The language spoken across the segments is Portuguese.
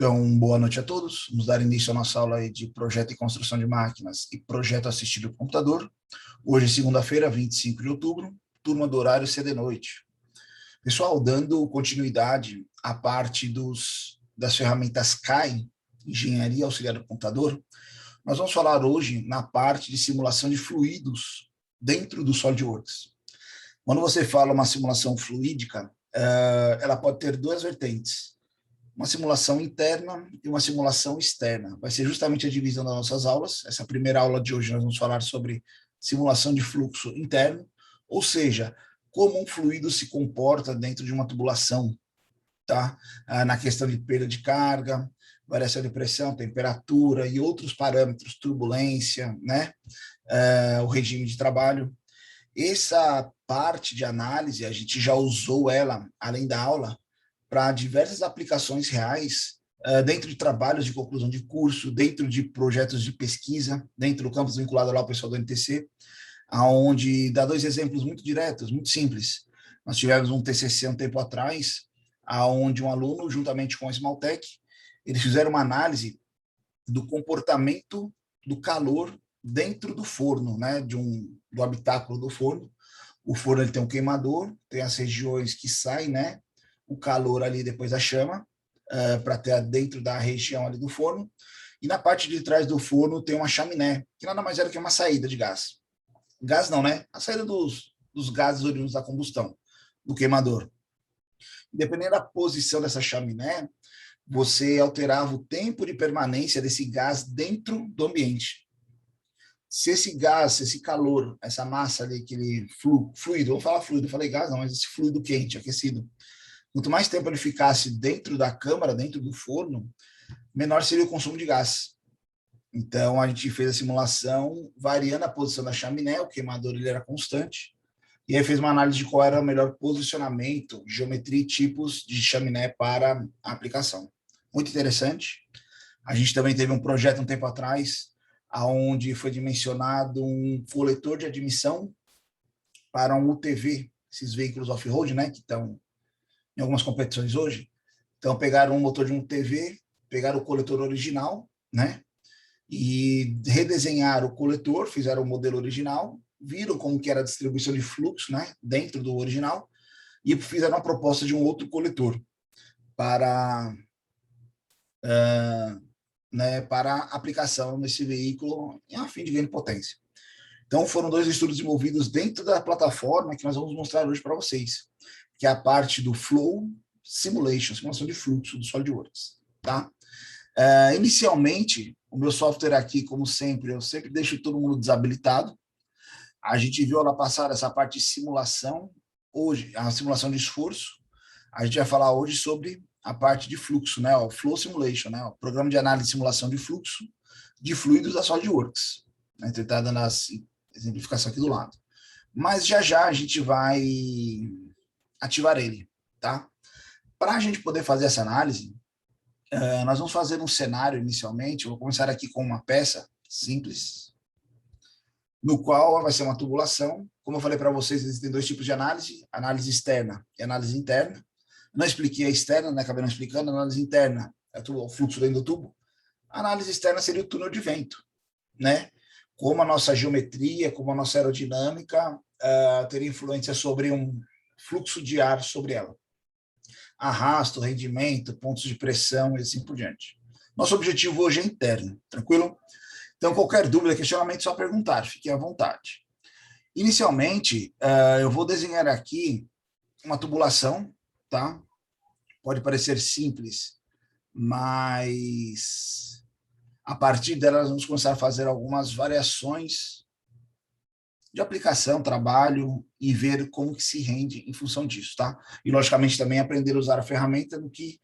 Então, boa noite a todos. Vamos dar início à nossa aula aí de projeto e construção de máquinas e projeto assistido por computador. Hoje, segunda-feira, 25 de outubro, turma do horário CD noite. Pessoal, dando continuidade à parte das ferramentas CAI, Engenharia Auxiliar do Computador, nós vamos falar hoje na parte de simulação de fluidos dentro do SolidWorks. Quando você fala uma simulação fluídica, ela pode ter duas vertentes. Uma simulação interna e uma simulação externa. Vai ser justamente a divisão das nossas aulas. Essa primeira aula de hoje nós vamos falar sobre simulação de fluxo interno, ou seja, como um fluido se comporta dentro de uma tubulação, tá? Na questão de perda de carga, variação de pressão, temperatura e outros parâmetros, turbulência, né? O regime de trabalho. Essa parte de análise, a gente já usou ela, além da aula, para diversas aplicações reais, dentro de trabalhos de conclusão de curso, dentro de projetos de pesquisa, dentro do campus vinculado lá ao pessoal do NTC, onde dá dois exemplos muito diretos, muito simples. Nós tivemos um TCC um tempo atrás, onde um aluno, juntamente com a Smaltec, eles fizeram uma análise do comportamento do calor dentro do forno, né, do habitáculo do forno. O forno ele tem um queimador, tem as regiões que saem, né, o calor ali depois da chama, para ter dentro da região ali do forno, e na parte de trás do forno tem uma chaminé, que nada mais era que uma saída de gás. Gás não, né? A saída dos gases oriundos da combustão, do queimador. Dependendo da posição dessa chaminé, você alterava o tempo de permanência desse gás dentro do ambiente. Se esse gás, se esse calor, essa massa ali, aquele fluido, vou falar fluido, eu falei gás não, mas esse fluido quente, aquecido, quanto mais tempo ele ficasse dentro da câmara, dentro do forno, menor seria o consumo de gás. Então, a gente fez a simulação variando a posição da chaminé, o queimador ele era constante, e aí fez uma análise de qual era o melhor posicionamento, geometria e tipos de chaminé para a aplicação. Muito interessante. A gente também teve um projeto um tempo atrás, onde foi dimensionado um coletor de admissão para um UTV, esses veículos off-road, né, que estão em algumas competições hoje. Então, pegaram um motor de um TV, pegaram o coletor original, né? E redesenharam o coletor, fizeram o modelo original, viram como que era a distribuição de fluxo, né? Dentro do original, e fizeram uma proposta de um outro coletor para, né, para aplicação nesse veículo a fim de ganho de potência. Então, foram dois estudos desenvolvidos dentro da plataforma que nós vamos mostrar hoje para vocês, que é a parte do Flow Simulation, simulação de fluxo do SolidWorks, tá? Inicialmente, o meu software aqui, como sempre, eu sempre deixo todo mundo desabilitado. A gente viu lá passar essa parte de simulação, hoje, a simulação de esforço. A gente vai falar hoje sobre a parte de fluxo, né? O Flow Simulation, né? O programa de análise e simulação de fluxo de fluidos da SolidWorks. Né? Então, está dando a exemplificação aqui do lado. Mas já a gente vai ativar ele, tá? Para a gente poder fazer essa análise, nós vamos fazer um cenário inicialmente. Eu vou começar aqui com uma peça simples, no qual vai ser uma tubulação. Como eu falei para vocês, existem dois tipos de análise externa e análise interna. Eu não expliquei a externa, né? Acabei não explicando. A análise interna é o fluxo dentro do tubo. A análise externa seria o túnel de vento, né? Como a nossa geometria, como a nossa aerodinâmica teria influência sobre um fluxo de ar sobre ela. Arrasto, rendimento, pontos de pressão e assim por diante. Nosso objetivo hoje é interno, tranquilo? Então, qualquer dúvida, questionamento, só perguntar, fiquem à vontade. Inicialmente, eu vou desenhar aqui uma tubulação, tá? Pode parecer simples, mas a partir dela nós vamos começar a fazer algumas variações de aplicação, trabalho e ver como que se rende em função disso, tá? E, logicamente, também aprender a usar a ferramenta no que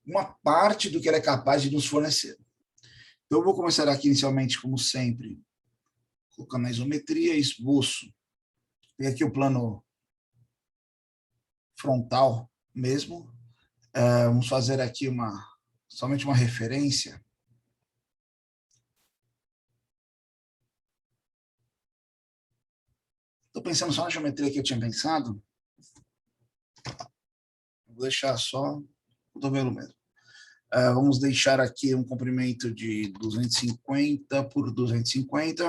uma parte do que ela é capaz de nos fornecer. Então, eu vou começar aqui inicialmente, como sempre, colocando a isometria, esboço. Tem aqui o plano frontal mesmo. Vamos fazer aqui somente uma referência. Estou pensando só na geometria que eu tinha pensado. Vou deixar só o cotovelo mesmo. Vamos deixar aqui um comprimento de 250 por 250,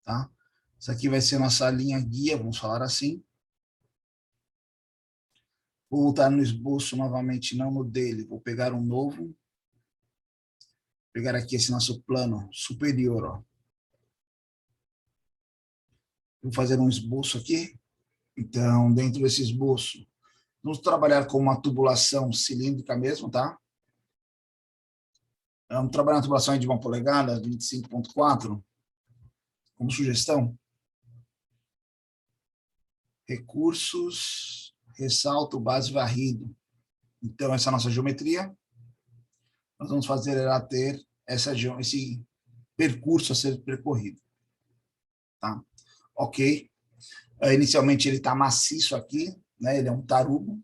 tá? Isso aqui vai ser nossa linha guia, vamos falar assim. Vou voltar no esboço novamente, não no dele, vou pegar um novo. Vou pegar aqui esse nosso plano superior, ó. Vou fazer um esboço aqui. Então, dentro desse esboço, vamos trabalhar com uma tubulação cilíndrica mesmo, tá? Vamos trabalhar na tubulação de 1 polegada, 25.4, como sugestão. Recursos, ressalto, base varrido. Então, essa é a nossa geometria. Nós vamos fazer ela ter esse percurso a ser percorrido. Tá? Ok. Inicialmente, ele está maciço aqui, né? Ele é um tarugo.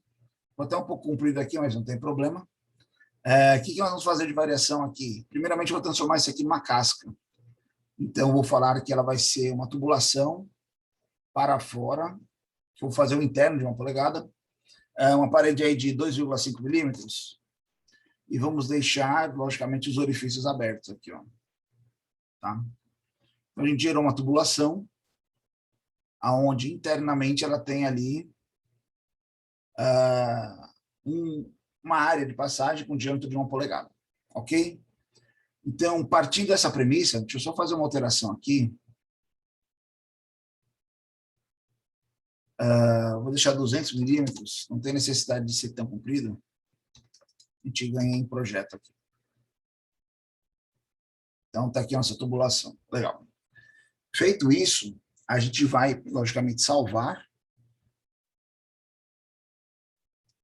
Vou até um pouco comprido aqui, mas não tem problema. O que nós vamos fazer de variação aqui? Primeiramente, eu vou transformar isso aqui numa casca. Então, eu vou falar que ela vai ser uma tubulação para fora. Vou fazer o interno de 1 polegada. Uma parede aí de 2,5 milímetros. E vamos deixar, logicamente, os orifícios abertos aqui, ó. Tá? Então, a gente gerou uma tubulação, onde internamente ela tem ali uma área de passagem com diâmetro de 1 polegada. Ok? Então, partindo dessa premissa, deixa eu só fazer uma alteração aqui. Vou deixar 200 milímetros, não tem necessidade de ser tão comprido. A gente ganha em projeto aqui. Então, está aqui a nossa tubulação. Legal. Feito isso, a gente vai, logicamente, salvar.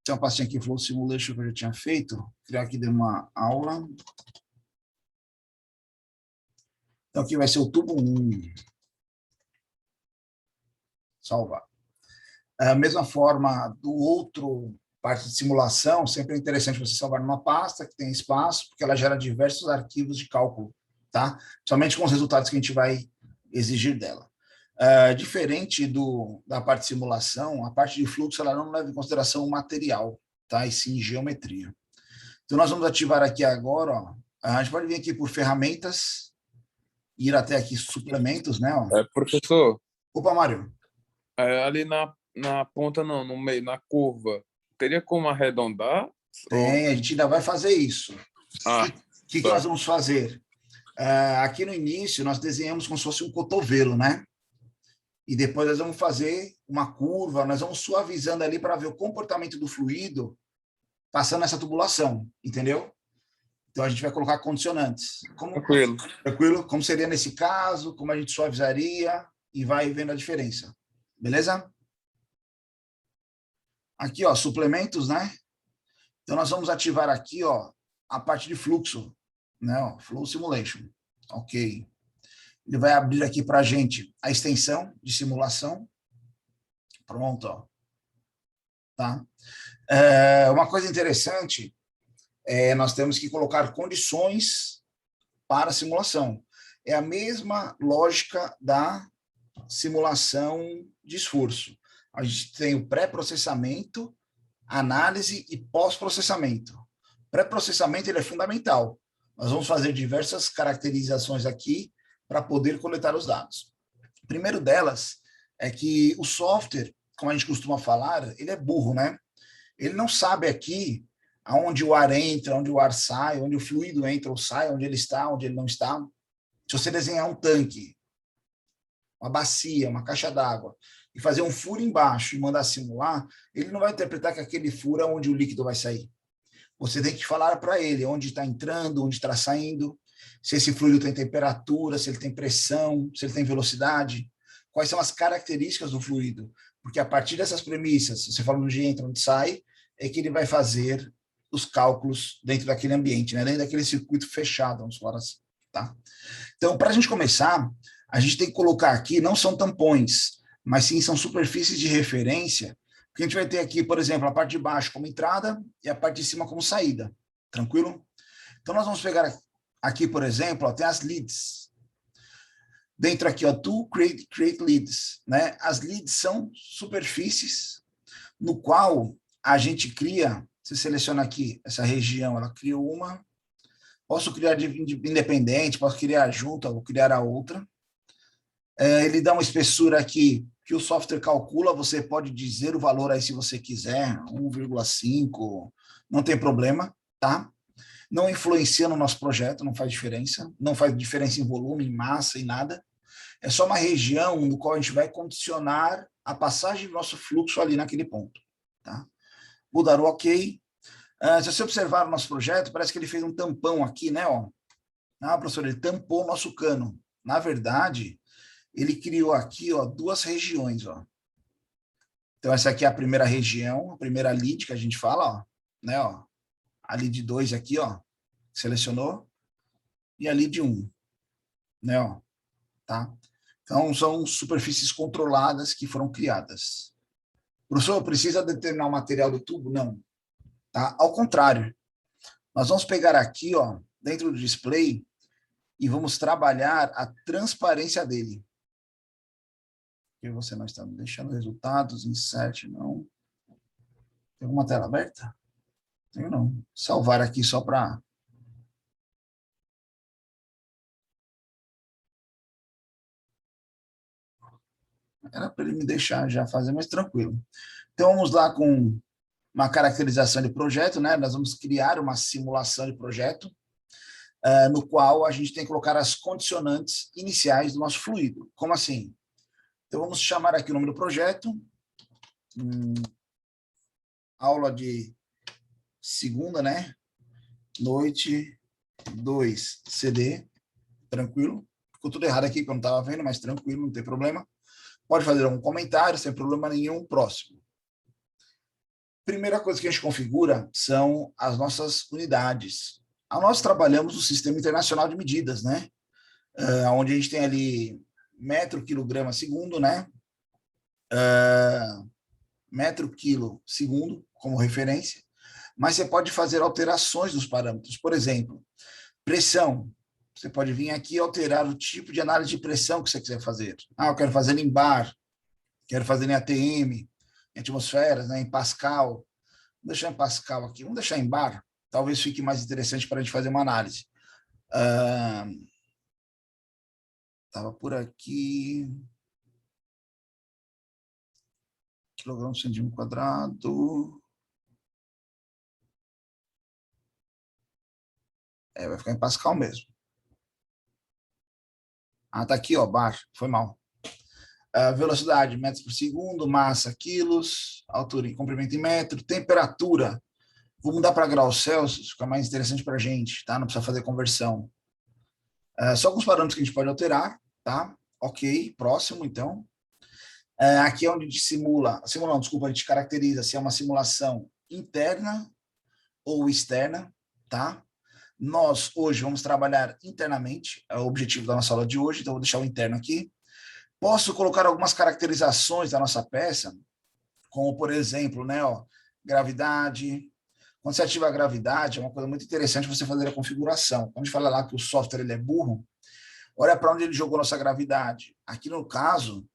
Tem uma pastinha aqui, Flow Simulation, que eu já tinha feito. Vou criar aqui de uma aula. Então, aqui vai ser o tubo 1. Salvar. A mesma forma do outro parte de simulação, sempre é interessante você salvar numa pasta que tem espaço, porque ela gera diversos arquivos de cálculo, tá? Somente com os resultados que a gente vai exigir dela. Diferente da parte de simulação, a parte de fluxo ela não leva em consideração o material, tá? E sim geometria. Então, nós vamos ativar aqui agora, ó, a gente pode vir aqui por ferramentas, ir até aqui suplementos, né? Ó. Professor, Opa, Mário. ali na ponta, não, no meio, na curva, teria como arredondar? Tem, a gente ainda vai fazer isso. O que Tá. nós vamos fazer? Aqui no início, nós desenhamos como se fosse um cotovelo, né? E depois nós vamos fazer uma curva, nós vamos suavizando ali para ver o comportamento do fluido passando essa tubulação, entendeu? Então, a gente vai colocar condicionantes. Tranquilo. Tranquilo? Como seria nesse caso, como a gente suavizaria e vai vendo a diferença. Beleza? Aqui, ó, suplementos, né? Então, nós vamos ativar aqui, ó, a parte de fluxo, né? Ó, Flow Simulation. Ok. Ele vai abrir aqui para a gente a extensão de simulação. Pronto, ó. Tá? Uma coisa interessante nós temos que colocar condições para a simulação. É a mesma lógica da simulação de esforço. A gente tem o pré-processamento, análise e pós-processamento. Pré-processamento ele é fundamental. Nós vamos fazer diversas caracterizações aqui para poder coletar os dados. O primeiro delas é que o software, como a gente costuma falar, ele é burro, né? Ele não sabe aqui aonde o ar entra, onde o ar sai, onde o fluido entra ou sai, onde ele está, onde ele não está. Se você desenhar um tanque, uma bacia, uma caixa d'água, e fazer um furo embaixo e mandar simular, ele não vai interpretar que aquele furo é onde o líquido vai sair. Você tem que falar para ele onde está entrando, onde está saindo, se esse fluido tem temperatura, se ele tem pressão, se ele tem velocidade, quais são as características do fluido. Porque a partir dessas premissas, você fala onde entra, onde sai, é que ele vai fazer os cálculos dentro daquele ambiente, né? Dentro daquele circuito fechado, vamos falar assim. Tá? Então, para a gente começar, a gente tem que colocar aqui, não são tampões, mas sim são superfícies de referência, porque a gente vai ter aqui, por exemplo, a parte de baixo como entrada e a parte de cima como saída. Tranquilo? Então, nós vamos pegar aqui, por exemplo, ó, tem as leads. Dentro aqui, ó, to create leads. Né? As leads são superfícies no qual a gente cria Você seleciona aqui essa região, ela criou uma. Posso criar de independente, posso criar junto, ou criar a outra. Ele dá uma espessura aqui que o software calcula, você pode dizer o valor aí se você quiser, 1,5, não tem problema, tá? Não influencia no nosso projeto, não faz diferença, não faz diferença em volume, em massa, em nada. É só uma região no qual a gente vai condicionar a passagem do nosso fluxo ali naquele ponto, tá? Vou dar o OK. Se você observar o nosso projeto, parece que ele fez um tampão aqui, né? Ó. Professor, ele tampou o nosso cano. Na verdade, ele criou aqui, ó, duas regiões, ó. Então, essa aqui é a primeira região, a primeira lead que a gente fala, ó, né? Ó, a lead 2 aqui, ó, selecionou, e a lead 1, né? Ó, tá? Então, são superfícies controladas que foram criadas. Professor, precisa determinar o material do tubo? Não. Tá? Ao contrário, nós vamos pegar aqui, ó, dentro do display, e vamos trabalhar a transparência dele. E você não está me deixando resultados, insert, não. Tem alguma tela aberta? Tenho não. Salvar aqui só para... Era para ele me deixar já fazer mais tranquilo. Então, vamos lá com uma caracterização de projeto, né? Nós vamos criar uma simulação de projeto, no qual a gente tem que colocar as condicionantes iniciais do nosso fluido. Como assim? Então, vamos chamar aqui o nome do projeto, aula de segunda, né? Noite 2 CD, tranquilo. Ficou tudo errado aqui que eu não estava vendo, mas tranquilo, não tem problema. Pode fazer algum comentário, sem problema nenhum. Próximo. Primeira coisa que a gente configura são as nossas unidades. Nós trabalhamos no Sistema Internacional de Medidas, né? Onde a gente tem ali metro, quilograma, segundo, né? Metro, quilo, segundo, como referência. Mas você pode fazer alterações dos parâmetros. Por exemplo, pressão. Você pode vir aqui e alterar o tipo de análise de pressão que você quiser fazer. Eu quero fazer em bar, quero fazer em ATM, em atmosferas, né, em Pascal. Vamos deixar em Pascal aqui, vamos deixar em bar. Talvez fique mais interessante para a gente fazer uma análise. Estava por aqui. Quilograma por centímetro quadrado. Vai ficar em Pascal mesmo. Tá aqui, ó, bar, foi mal. Velocidade, metros por segundo, massa, quilos, altura e comprimento em metro, temperatura. Vou mudar para graus Celsius, fica mais interessante para a gente, tá? Não precisa fazer conversão. Só alguns parâmetros que a gente pode alterar, tá? Ok, próximo, então. Aqui é onde a gente a gente caracteriza se é uma simulação interna ou externa, tá? Nós, hoje, vamos trabalhar internamente, é o objetivo da nossa aula de hoje, então vou deixar o interno aqui. Posso colocar algumas caracterizações da nossa peça, como, por exemplo, né, ó, gravidade. Quando você ativa a gravidade, é uma coisa muito interessante você fazer a configuração. Quando a gente fala lá que o software ele é burro, olha para onde ele jogou nossa gravidade. Aqui, no caso,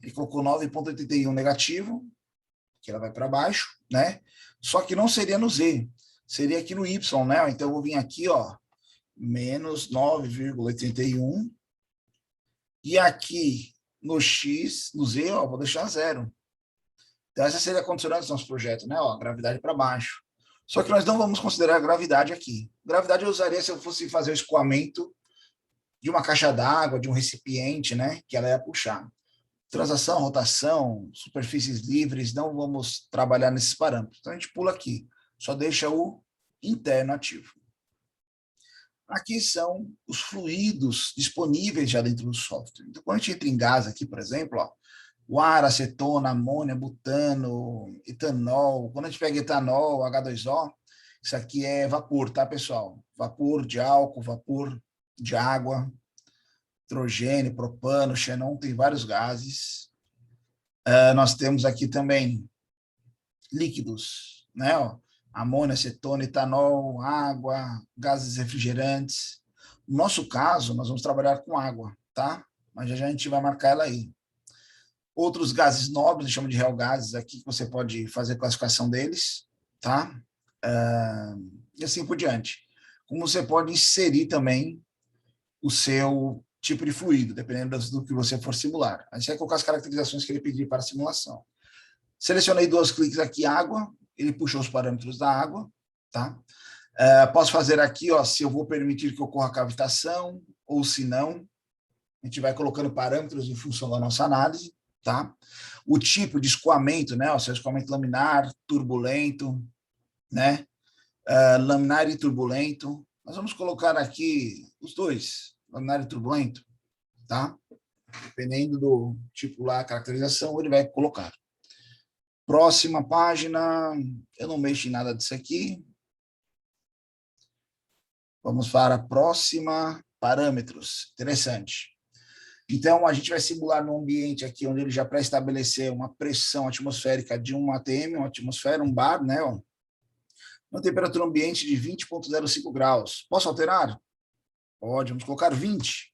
ele colocou 9,81 negativo, que ela vai para baixo, né? Só que não seria no Z, seria aqui no Y, né? Então, eu vou vir aqui, ó, menos 9,81, e aqui no X, no Z, ó, vou deixar 0. Então, essa seria a condicionante do nosso projeto, né? Ó, gravidade para baixo. Só que nós não vamos considerar a gravidade aqui. Gravidade eu usaria se eu fosse fazer o escoamento de uma caixa d'água, de um recipiente, né? Que ela ia puxar. Transação, rotação, superfícies livres, não vamos trabalhar nesses parâmetros. Então, a gente pula aqui. Só deixa o interno ativo. Aqui são os fluidos disponíveis já dentro do software. Então, quando a gente entra em gás aqui, por exemplo, ó, o ar, acetona, amônia, butano, etanol. Quando a gente pega etanol, H2O, isso aqui é vapor, tá, pessoal? Vapor de álcool, vapor de água, hidrogênio, propano, xenon, tem vários gases. Nós temos aqui também líquidos, né? Ó, amônia, acetona, etanol, água, gases refrigerantes. No nosso caso, nós vamos trabalhar com água, tá? Mas já a gente vai marcar ela aí. Outros gases nobres, chama de real gases aqui, que você pode fazer classificação deles, tá? e assim por diante. Como você pode inserir também o seu tipo de fluido, dependendo do que você for simular. Aí você vai colocar as caracterizações que ele pedir para a simulação. Selecionei 2 cliques aqui, água, ele puxou os parâmetros da água, tá? Posso fazer aqui, ó, se eu vou permitir que ocorra cavitação ou se não. A gente vai colocando parâmetros em função da nossa análise, tá? O tipo de escoamento, né? O seu escoamento laminar, turbulento, né? Laminar e turbulento. Nós vamos colocar aqui os dois, laminar e turbulento, tá? Dependendo do tipo lá, caracterização, ele vai colocar. Próxima página, eu não mexo em nada disso aqui. Vamos para a próxima, parâmetros. Interessante. Então, a gente vai simular no ambiente aqui, onde ele já pré-estabeleceu uma pressão atmosférica de 1 atm, uma atmosfera, um bar, né? Ó, uma temperatura ambiente de 20,05 graus. Posso alterar? Pode, vamos colocar 20,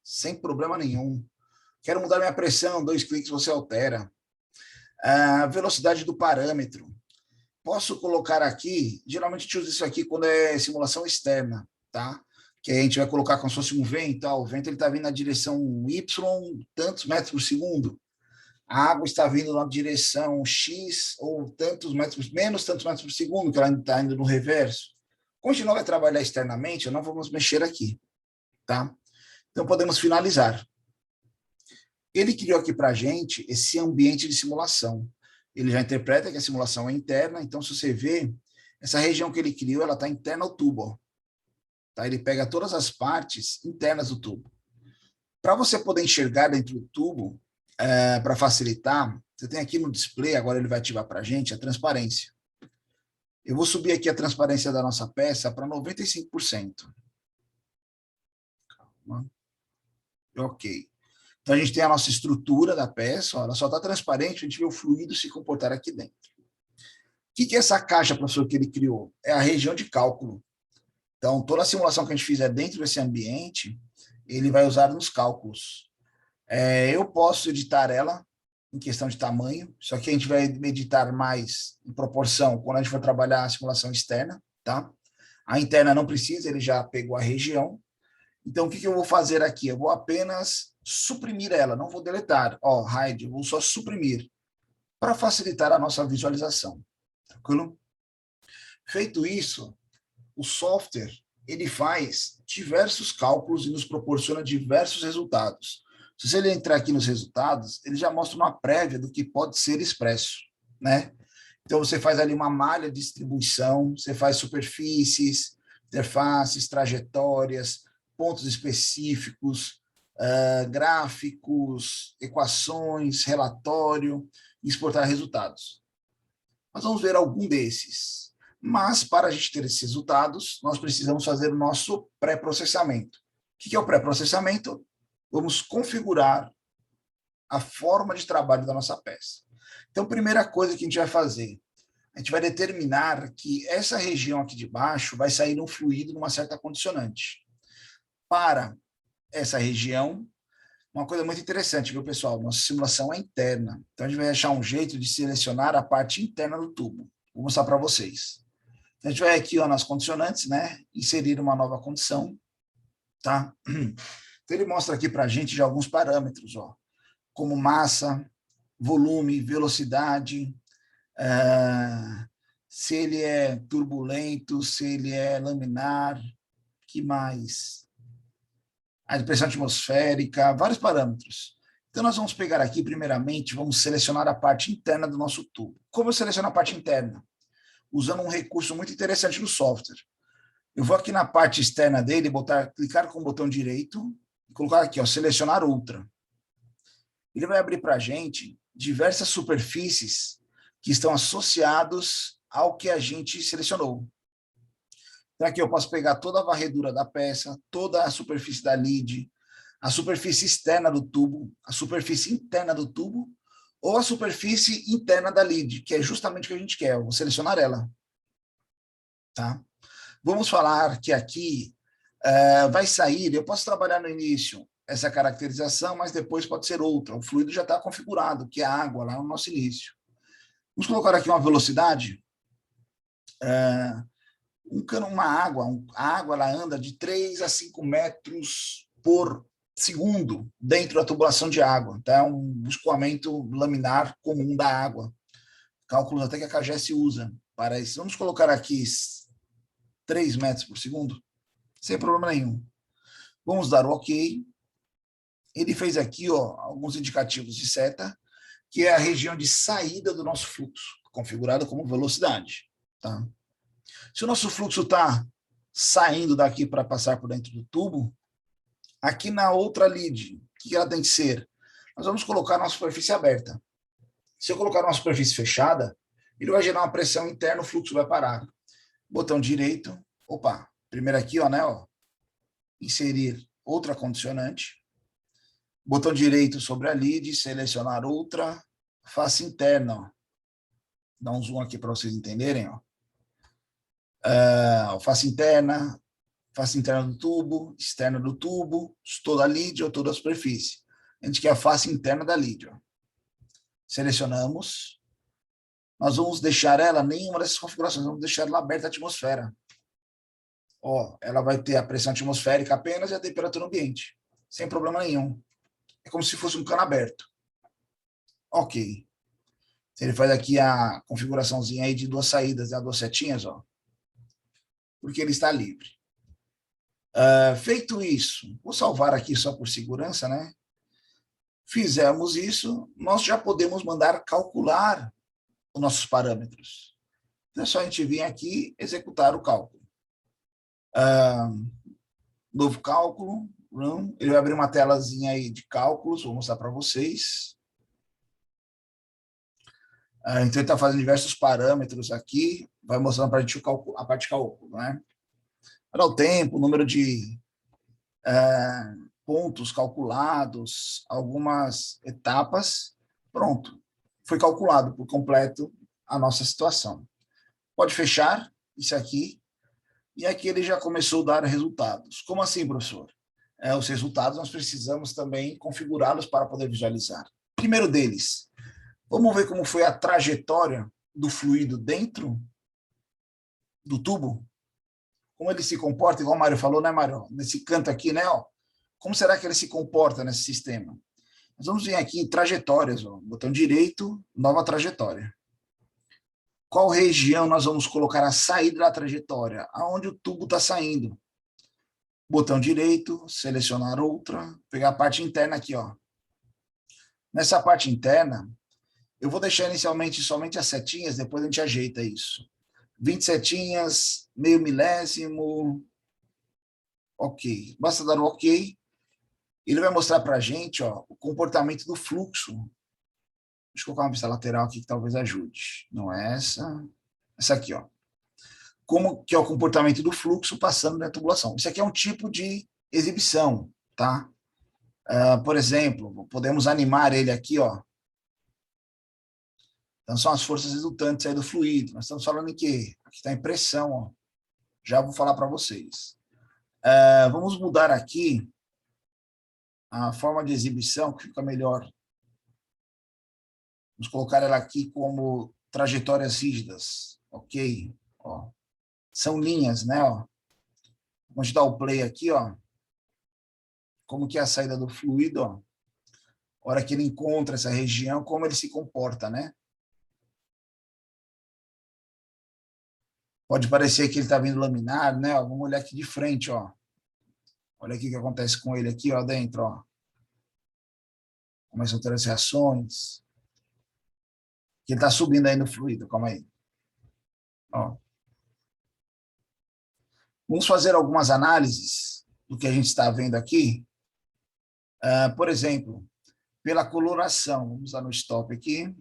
sem problema nenhum. Quero mudar minha pressão, 2 cliques você altera. A velocidade do parâmetro. Posso colocar aqui, geralmente a gente usa isso aqui quando é simulação externa, tá? Que a gente vai colocar como se fosse um vento, tá? O vento está vindo na direção Y, tantos metros por segundo. A água está vindo na direção X, ou tantos metros, menos tantos metros por segundo, que ela está indo no reverso. Como a gente não vai trabalhar externamente, não vamos mexer aqui, tá? Então, podemos finalizar. Ele criou aqui para a gente esse ambiente de simulação. Ele já interpreta que a simulação é interna, então, se você vê, essa região que ele criou, ela está interna ao tubo, ó. Tá? Ele pega todas as partes internas do tubo. Para você poder enxergar dentro do tubo, para facilitar, você tem aqui no display, agora ele vai ativar para a gente, a transparência. Eu vou subir aqui a transparência da nossa peça para 95%. Calma. Ok. Então, a gente tem a nossa estrutura da peça, ó, ela só está transparente, a gente vê o fluido se comportar aqui dentro. O que é essa caixa, professor, que ele criou? É a região de cálculo. Então, toda a simulação que a gente fizer dentro desse ambiente, ele vai usar nos cálculos. Eu posso editar ela em questão de tamanho, só que a gente vai editar mais em proporção quando a gente for trabalhar a simulação externa, tá? A interna não precisa, ele já pegou a região. Então, o que eu vou fazer aqui? Eu vou apenas suprimir ela, não vou deletar. Ó, hide, eu vou só suprimir, para facilitar a nossa visualização. Tranquilo? Feito isso, o software, ele faz diversos cálculos e nos proporciona diversos resultados. Se ele entrar aqui nos resultados, ele já mostra uma prévia do que pode ser expresso, né? Então, você faz ali uma malha de distribuição, você faz superfícies, interfaces, trajetórias, pontos específicos, gráficos, equações, relatório, e exportar resultados. Nós vamos ver algum desses. Mas, para a gente ter esses resultados, nós precisamos fazer o nosso pré-processamento. O que é o pré-processamento? Vamos configurar a forma de trabalho da nossa peça. Então, primeira coisa que a gente vai fazer, a gente vai determinar que essa região aqui de baixo vai sair um fluido numa certa condicionante. Para essa região, uma coisa muito interessante, viu, pessoal? Nossa simulação é interna. Então, a gente vai achar um jeito de selecionar a parte interna do tubo. Vou mostrar para vocês. A gente vai aqui, ó, nas condicionantes, né? Inserir uma nova condição, tá? Então, ele mostra aqui para a gente já alguns parâmetros, ó, como massa, volume, velocidade, se ele é turbulento, se ele é laminar, que mais? A pressão atmosférica, vários parâmetros. Então, nós vamos pegar aqui, primeiramente, vamos selecionar a parte interna do nosso tubo. Como eu seleciono a parte interna? Usando um recurso muito interessante do software. Eu vou aqui na parte externa dele, clicar com o botão direito, e colocar aqui, ó, selecionar outra. Ele vai abrir para a gente diversas superfícies que estão associados ao que a gente selecionou. Então, aqui eu posso pegar toda a varredura da peça, toda a superfície da lid, a superfície externa do tubo, a superfície interna do tubo, ou a superfície interna da lid, que é justamente o que a gente quer. Eu vou selecionar ela. Tá? Vamos falar que aqui vai sair, eu posso trabalhar no início essa caracterização, mas depois pode ser outra. O fluido já está configurado, que é a água, lá no nosso início. Vamos colocar aqui uma velocidade. Uma água, a água ela anda de 3 a 5 metros por segundo dentro da tubulação de água. Tá? É um escoamento laminar comum da água. Cálculos até que a CAGES usa para isso. Vamos colocar aqui 3 metros por segundo, sem problema nenhum. Vamos dar o OK. Ele fez aqui alguns indicativos de seta, que é a região de saída do nosso fluxo, configurada como velocidade. Tá? Se o nosso fluxo está saindo daqui para passar por dentro do tubo, aqui na outra lead, o que ela tem que ser? Nós vamos colocar uma superfície aberta. Se eu colocar uma superfície fechada, ele vai gerar uma pressão interna, o fluxo vai parar. Botão direito, primeiro aqui, inserir outra condicionante. Botão direito sobre a lead, selecionar outra, face interna. Dá um zoom aqui para vocês entenderem. Face interna do tubo, externa do tubo, toda a lead ou toda a superfície. A gente quer a face interna da lead. Selecionamos. Nós vamos deixar ela, nenhuma dessas configurações, vamos deixar ela aberta à atmosfera. Ela vai ter a pressão atmosférica apenas e a temperatura ambiente, sem problema nenhum. É como se fosse um cano aberto. Ok. Ele faz aqui a configuraçãozinha aí de 2 saídas, 2 setinhas, porque ele está livre. Feito isso, vou salvar aqui só por segurança, né? Fizemos isso, nós já podemos mandar calcular os nossos parâmetros. Então é só a gente vir aqui executar o cálculo. Novo cálculo, ele vai abrir uma telazinha aí de cálculos, vou mostrar para vocês. Então ele está fazendo diversos parâmetros aqui, vai mostrando para a gente a parte de cálculo, né? Para o tempo, o número de pontos calculados, algumas etapas, pronto. Foi calculado por completo a nossa situação. Pode fechar isso aqui, e aqui ele já começou a dar resultados. Como assim, professor? Os resultados nós precisamos também configurá-los para poder visualizar. Primeiro deles, vamos ver como foi a trajetória do fluido dentro do tubo? Como ele se comporta, igual o Mário falou, né, Mário? Nesse canto aqui, né? Como será que ele se comporta nesse sistema? Nós vamos vir aqui em trajetórias, botão direito, nova trajetória. Qual região nós vamos colocar a saída da trajetória? Aonde o tubo está saindo. Botão direito, selecionar outra, pegar a parte interna aqui, Nessa parte interna, eu vou deixar inicialmente somente as setinhas, depois a gente ajeita isso. 20 setinhas, meio milésimo. Ok. Basta dar o OK. Ele vai mostrar para a gente o comportamento do fluxo. Deixa eu colocar uma pista lateral aqui que talvez ajude. Não é essa. Essa aqui, Como que é o comportamento do fluxo passando na tubulação. Isso aqui é um tipo de exibição, tá? Por exemplo, podemos animar ele aqui, Então, são as forças resultantes aí do fluido. Nós estamos falando em quê? Aqui está em pressão, Já vou falar para vocês. Vamos mudar aqui a forma de exibição, que fica melhor. Vamos colocar ela aqui como trajetórias rígidas, ok? São linhas, né? Vamos dar o play aqui, Como que é a saída do fluido, A hora que ele encontra essa região, como ele se comporta, né? Pode parecer que ele está vindo laminar, né? Vamos olhar aqui de frente, Olha aqui o que acontece com ele aqui, dentro, Começam a ter as reações. Que ele está subindo aí no fluido, calma aí. Vamos fazer algumas análises do que a gente está vendo aqui. Por exemplo, pela coloração, vamos lá no stop aqui.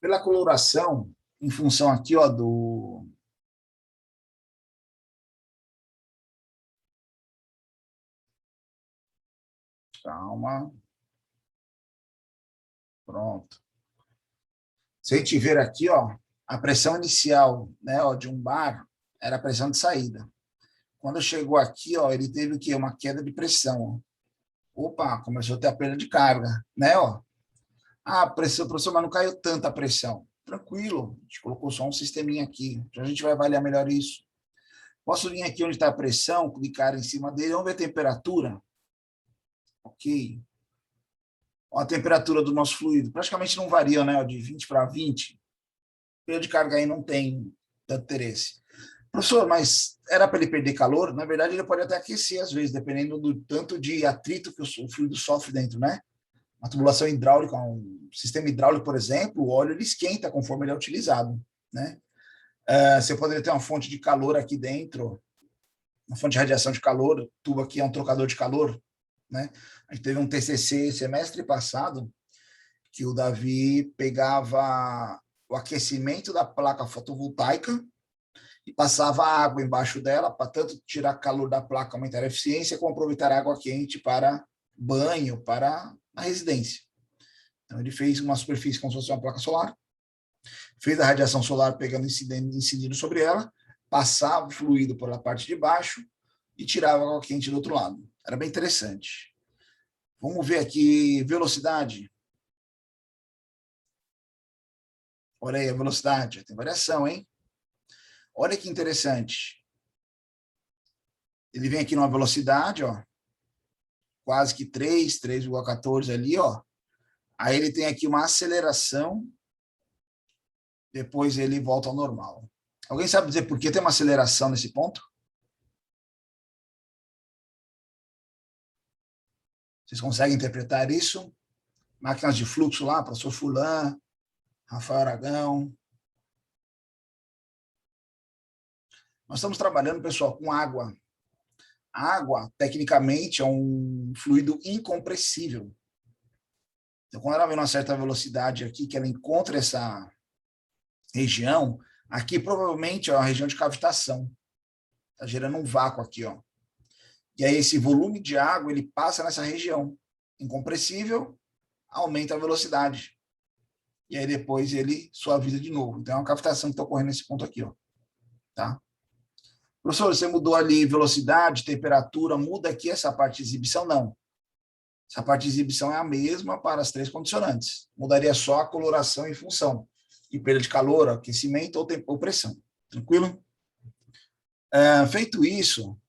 Pela coloração, em função aqui, do... Calma. Pronto. Se a gente ver aqui, a pressão inicial, né, de um bar era a pressão de saída. Quando chegou aqui, ele teve o quê? Uma queda de pressão. Começou a ter a perda de carga, né, A pressão, professor, mas não caiu tanta pressão. Tranquilo, a gente colocou só um sisteminha aqui, a gente vai avaliar melhor isso. Posso vir aqui onde está a pressão, clicar em cima dele, vamos ver a temperatura. Ok. Ó, a temperatura do nosso fluido praticamente não varia, né? De 20 para 20. O período de carga aí não tem tanto interesse. Professor, mas era para ele perder calor? Na verdade, ele pode até aquecer, às vezes, dependendo do tanto de atrito que o fluido sofre dentro, né? Uma tubulação hidráulica, um sistema hidráulico, por exemplo, o óleo ele esquenta conforme ele é utilizado, né? Você poderia ter uma fonte de calor aqui dentro, uma fonte de radiação de calor, o tubo aqui é um trocador de calor, né? A gente teve um TCC semestre passado que o Davi pegava o aquecimento da placa fotovoltaica e passava água embaixo dela para tanto tirar calor da placa, aumentar a eficiência, como aproveitar água quente para banho, para a residência. Então, ele fez uma superfície como se fosse uma placa solar, fez a radiação solar pegando incidindo sobre ela, passava o fluido pela parte de baixo e tirava a água quente do outro lado. Era bem interessante. Vamos ver aqui velocidade. Olha aí a velocidade, tem variação, hein? Olha que interessante. Ele vem aqui numa velocidade, ó, quase que 3,14 ali, ó. Aí ele tem aqui uma aceleração, depois ele volta ao normal. Alguém sabe dizer por que tem uma aceleração nesse ponto? Vocês conseguem interpretar isso? Máquinas de fluxo lá, professor Fulan, Rafael Aragão. Nós estamos trabalhando, pessoal, com água. A água, tecnicamente, é um fluido incompressível. Então, quando ela vem numa certa velocidade aqui, que ela encontra essa região, aqui provavelmente é uma região de cavitação. Está gerando um vácuo aqui, ó. E aí esse volume de água, ele passa nessa região incompressível, aumenta a velocidade. E aí depois ele suaviza de novo. Então é uma cavitação que está ocorrendo nesse ponto aqui, ó. Tá? Professor, você mudou ali velocidade, temperatura, muda aqui essa parte de exibição? Não. Essa parte de exibição é a mesma para as três condicionantes. Mudaria só a coloração em função de perda de calor, aquecimento ou pressão. Tranquilo? Feito isso,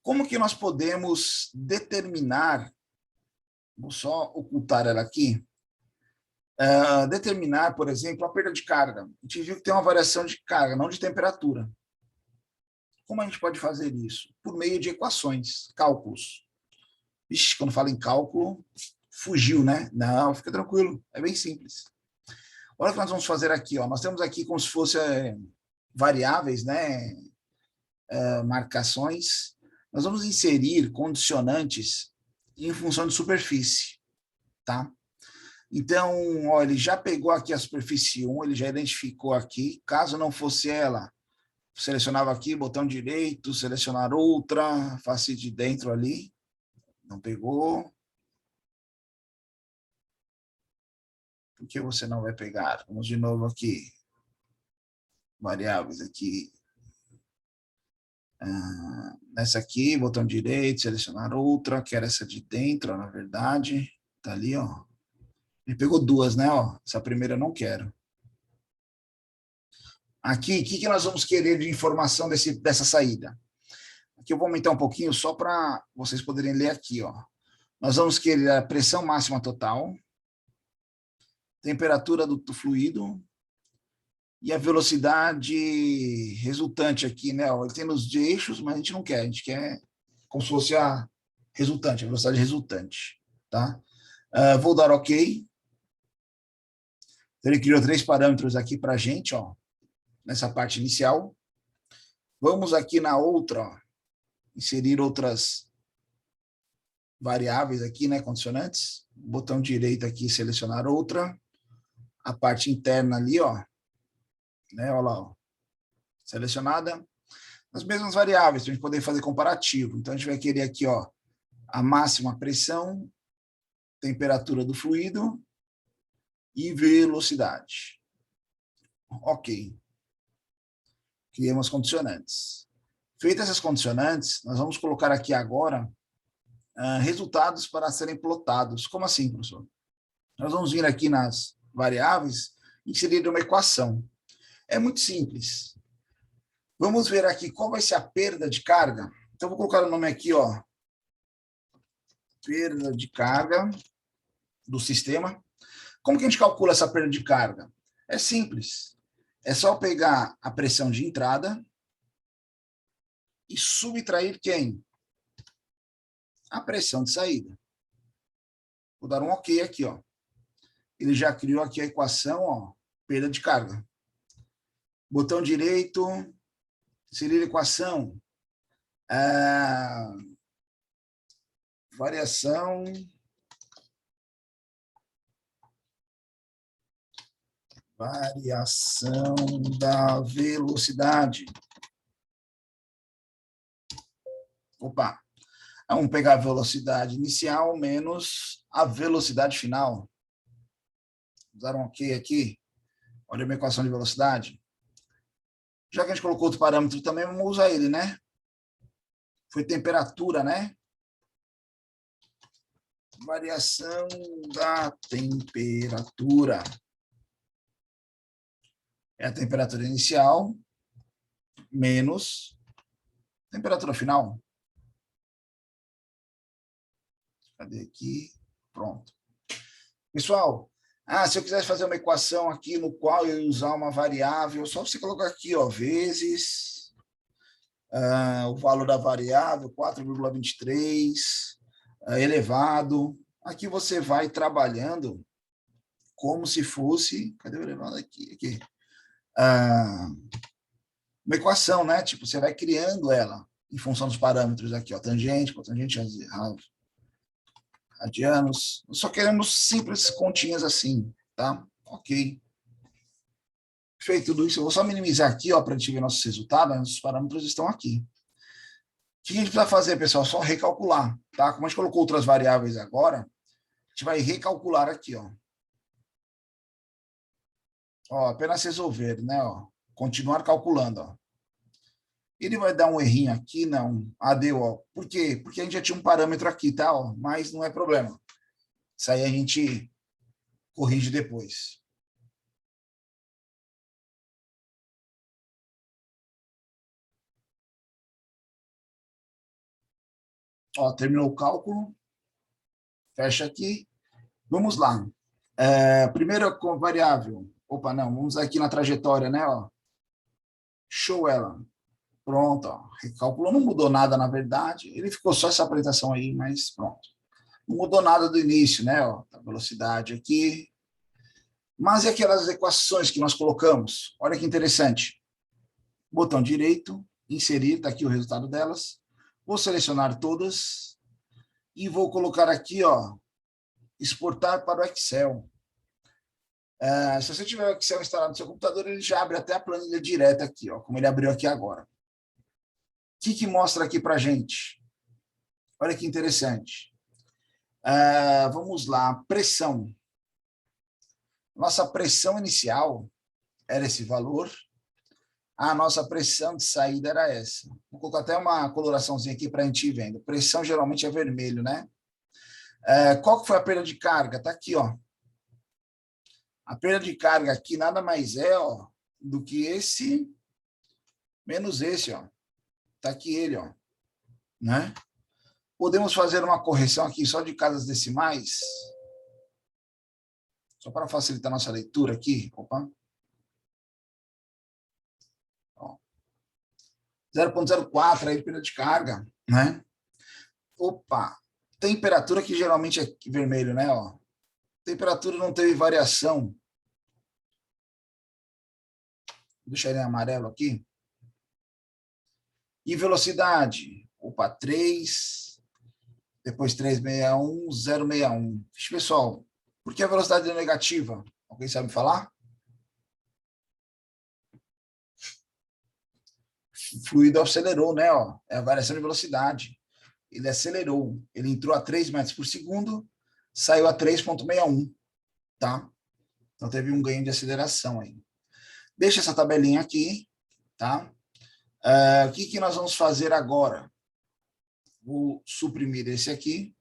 como que nós podemos determinar, vou só ocultar ela aqui, determinar, por exemplo, a perda de carga. A gente viu que tem uma variação de carga, não de temperatura. Como a gente pode fazer isso? Por meio de equações, cálculos. Vixe, quando fala em cálculo, fugiu, né? Não, fica tranquilo, é bem simples. Olha o que nós vamos fazer aqui, ó. Nós temos aqui como se fossem variáveis, né? Marcações. Nós vamos inserir condicionantes em função de superfície, tá? Então, ó, ele já pegou aqui a superfície 1, ele já identificou aqui. Caso não fosse ela, selecionava aqui, botão direito, selecionar outra, face de dentro ali. Não pegou. Por que você não vai pegar? Vamos de novo aqui. Variáveis aqui. Nessa aqui, botão direito, selecionar outra, que era essa de dentro, ó, na verdade. Tá ali, ó. Ele pegou duas, né? Ó. Essa primeira eu não quero. Aqui, o que nós vamos querer de informação dessa saída? Aqui eu vou aumentar um pouquinho só para vocês poderem ler aqui, ó. Nós vamos querer a pressão máxima total, temperatura do fluido e a velocidade resultante aqui, né? Ele tem nos eixos, mas a gente não quer, a gente quer como se fosse a resultante, a velocidade resultante, tá? Vou dar OK. Ele criou 3 parâmetros aqui para a gente, ó, nessa parte inicial. Vamos aqui na outra, ó, inserir outras variáveis aqui, né, condicionantes. Botão direito aqui, selecionar outra. A parte interna ali, ó, né, olha lá, ó, selecionada. As mesmas variáveis, para a gente poder fazer comparativo. Então, a gente vai querer aqui, ó, a máxima pressão, temperatura do fluido e velocidade. Ok. Criamos condicionantes. Feitas essas condicionantes, nós vamos colocar aqui agora resultados para serem plotados. Como assim, professor? Nós vamos vir aqui nas variáveis e inserir uma equação. É muito simples. Vamos ver aqui qual vai ser a perda de carga. Então, vou colocar o nome aqui, ó. Perda de carga do sistema. Como que a gente calcula essa perda de carga? É simples. É só pegar a pressão de entrada e subtrair quem? A pressão de saída. Vou dar um OK aqui, ó. Ele já criou aqui a equação, ó, perda de carga. Botão direito, inserir equação. Variação da velocidade. Opa, vamos pegar a velocidade inicial menos a velocidade final. Vou dar um OK aqui. Olha a minha equação de velocidade. Já que a gente colocou outro parâmetro também, vamos usar ele, né? Foi temperatura, né? Variação da temperatura. É a temperatura inicial menos temperatura final. Cadê aqui? Pronto. Pessoal, se eu quisesse fazer uma equação aqui no qual eu ia usar uma variável, só você colocar aqui, ó, vezes o valor da variável, 4,23, elevado. Aqui você vai trabalhando como se fosse... Cadê o elevado aqui? Aqui. Uma equação, né? Tipo, você vai criando ela em função dos parâmetros aqui, ó, tangente, cotangente, radianos. Só queremos simples continhas assim, tá? Ok. Feito tudo isso, eu vou só minimizar aqui, ó, para a gente ver nossos resultados. Nossos parâmetros estão aqui. O que a gente precisa fazer, pessoal? Só recalcular, tá? Como a gente colocou outras variáveis agora, a gente vai recalcular aqui, ó. Ó, apenas resolver, né? Ó. Continuar calculando, ó. Ele vai dar um errinho aqui, não. Deu, ó. Por quê? Porque a gente já tinha um parâmetro aqui, tá? Ó, mas não é problema. Isso aí a gente corrige depois. Ó, terminou o cálculo. Fecha aqui. Vamos lá. Primeira variável. Opa, não. Vamos aqui na trajetória, né? Ó. Show ela. Pronto, ó. Recalculou, não mudou nada, na verdade. Ele ficou só essa apresentação aí, mas pronto. Não mudou nada do início, né? Ó, a velocidade aqui. Mas e aquelas equações que nós colocamos? Olha que interessante. Botão direito, inserir, está aqui o resultado delas. Vou selecionar todas e vou colocar aqui, ó, exportar para o Excel. Se você tiver o Excel instalado no seu computador, ele já abre até a planilha direta aqui, ó, como ele abriu aqui agora. O que mostra aqui para a gente? Olha que interessante. Vamos lá, pressão. Nossa pressão inicial era esse valor. A nossa pressão de saída era essa. Vou colocar até uma coloraçãozinha aqui para a gente ir vendo. Pressão geralmente é vermelho, né? Qual que foi a perda de carga? Está aqui, ó. A perda de carga aqui nada mais é, ó, do que esse menos esse, ó. Está aqui ele, ó. Né? Podemos fazer uma correção aqui só de casas decimais? Só para facilitar nossa leitura aqui. Opa. 0,04 aí, perda de carga, né? Opa, temperatura que geralmente é vermelho, né? Ó. Temperatura não teve variação. Vou deixar ele em amarelo aqui. E velocidade? Opa, 3, depois 361, 061. Pessoal, por que a velocidade é negativa? Alguém sabe falar? O fluido acelerou, né? Ó, é a variação de velocidade. Ele acelerou. Ele entrou a 3 metros por segundo, saiu a 3,61, tá? Então teve um ganho de aceleração aí. Deixa essa tabelinha aqui, tá? O que nós vamos fazer agora? Vou suprimir esse aqui.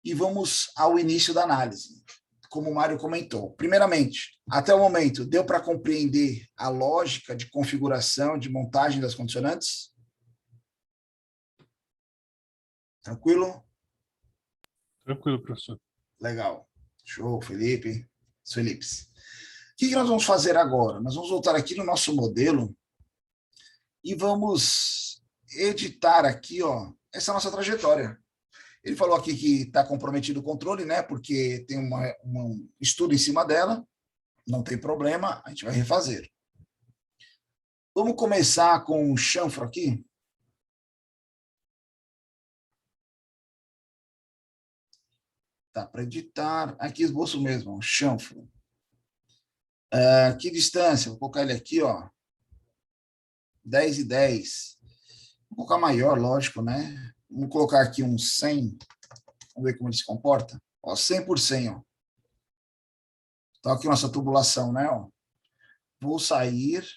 e vamos ao início da análise, como o Mário comentou. Primeiramente, até o momento, deu para compreender a lógica de configuração, de montagem das condicionantes? Tranquilo? Tranquilo, professor. Legal. Show, Felipe. Felipes. O que nós vamos fazer agora? Nós vamos voltar aqui no nosso modelo e vamos editar aqui, ó, essa nossa trajetória. Ele falou aqui que está comprometido o controle, né? Porque tem um estudo em cima dela. Não tem problema, a gente vai refazer. Vamos começar com o chanfro aqui. Tá, para editar. Aqui esboço mesmo, chanfro. Que distância? Vou colocar ele aqui, ó. 10 e 10. Vou colocar maior, lógico, né? Vamos colocar aqui um 100. Vamos ver como ele se comporta. Ó, 100 por 100, ó. Então, aqui nossa tubulação, né? Ó. Vou sair.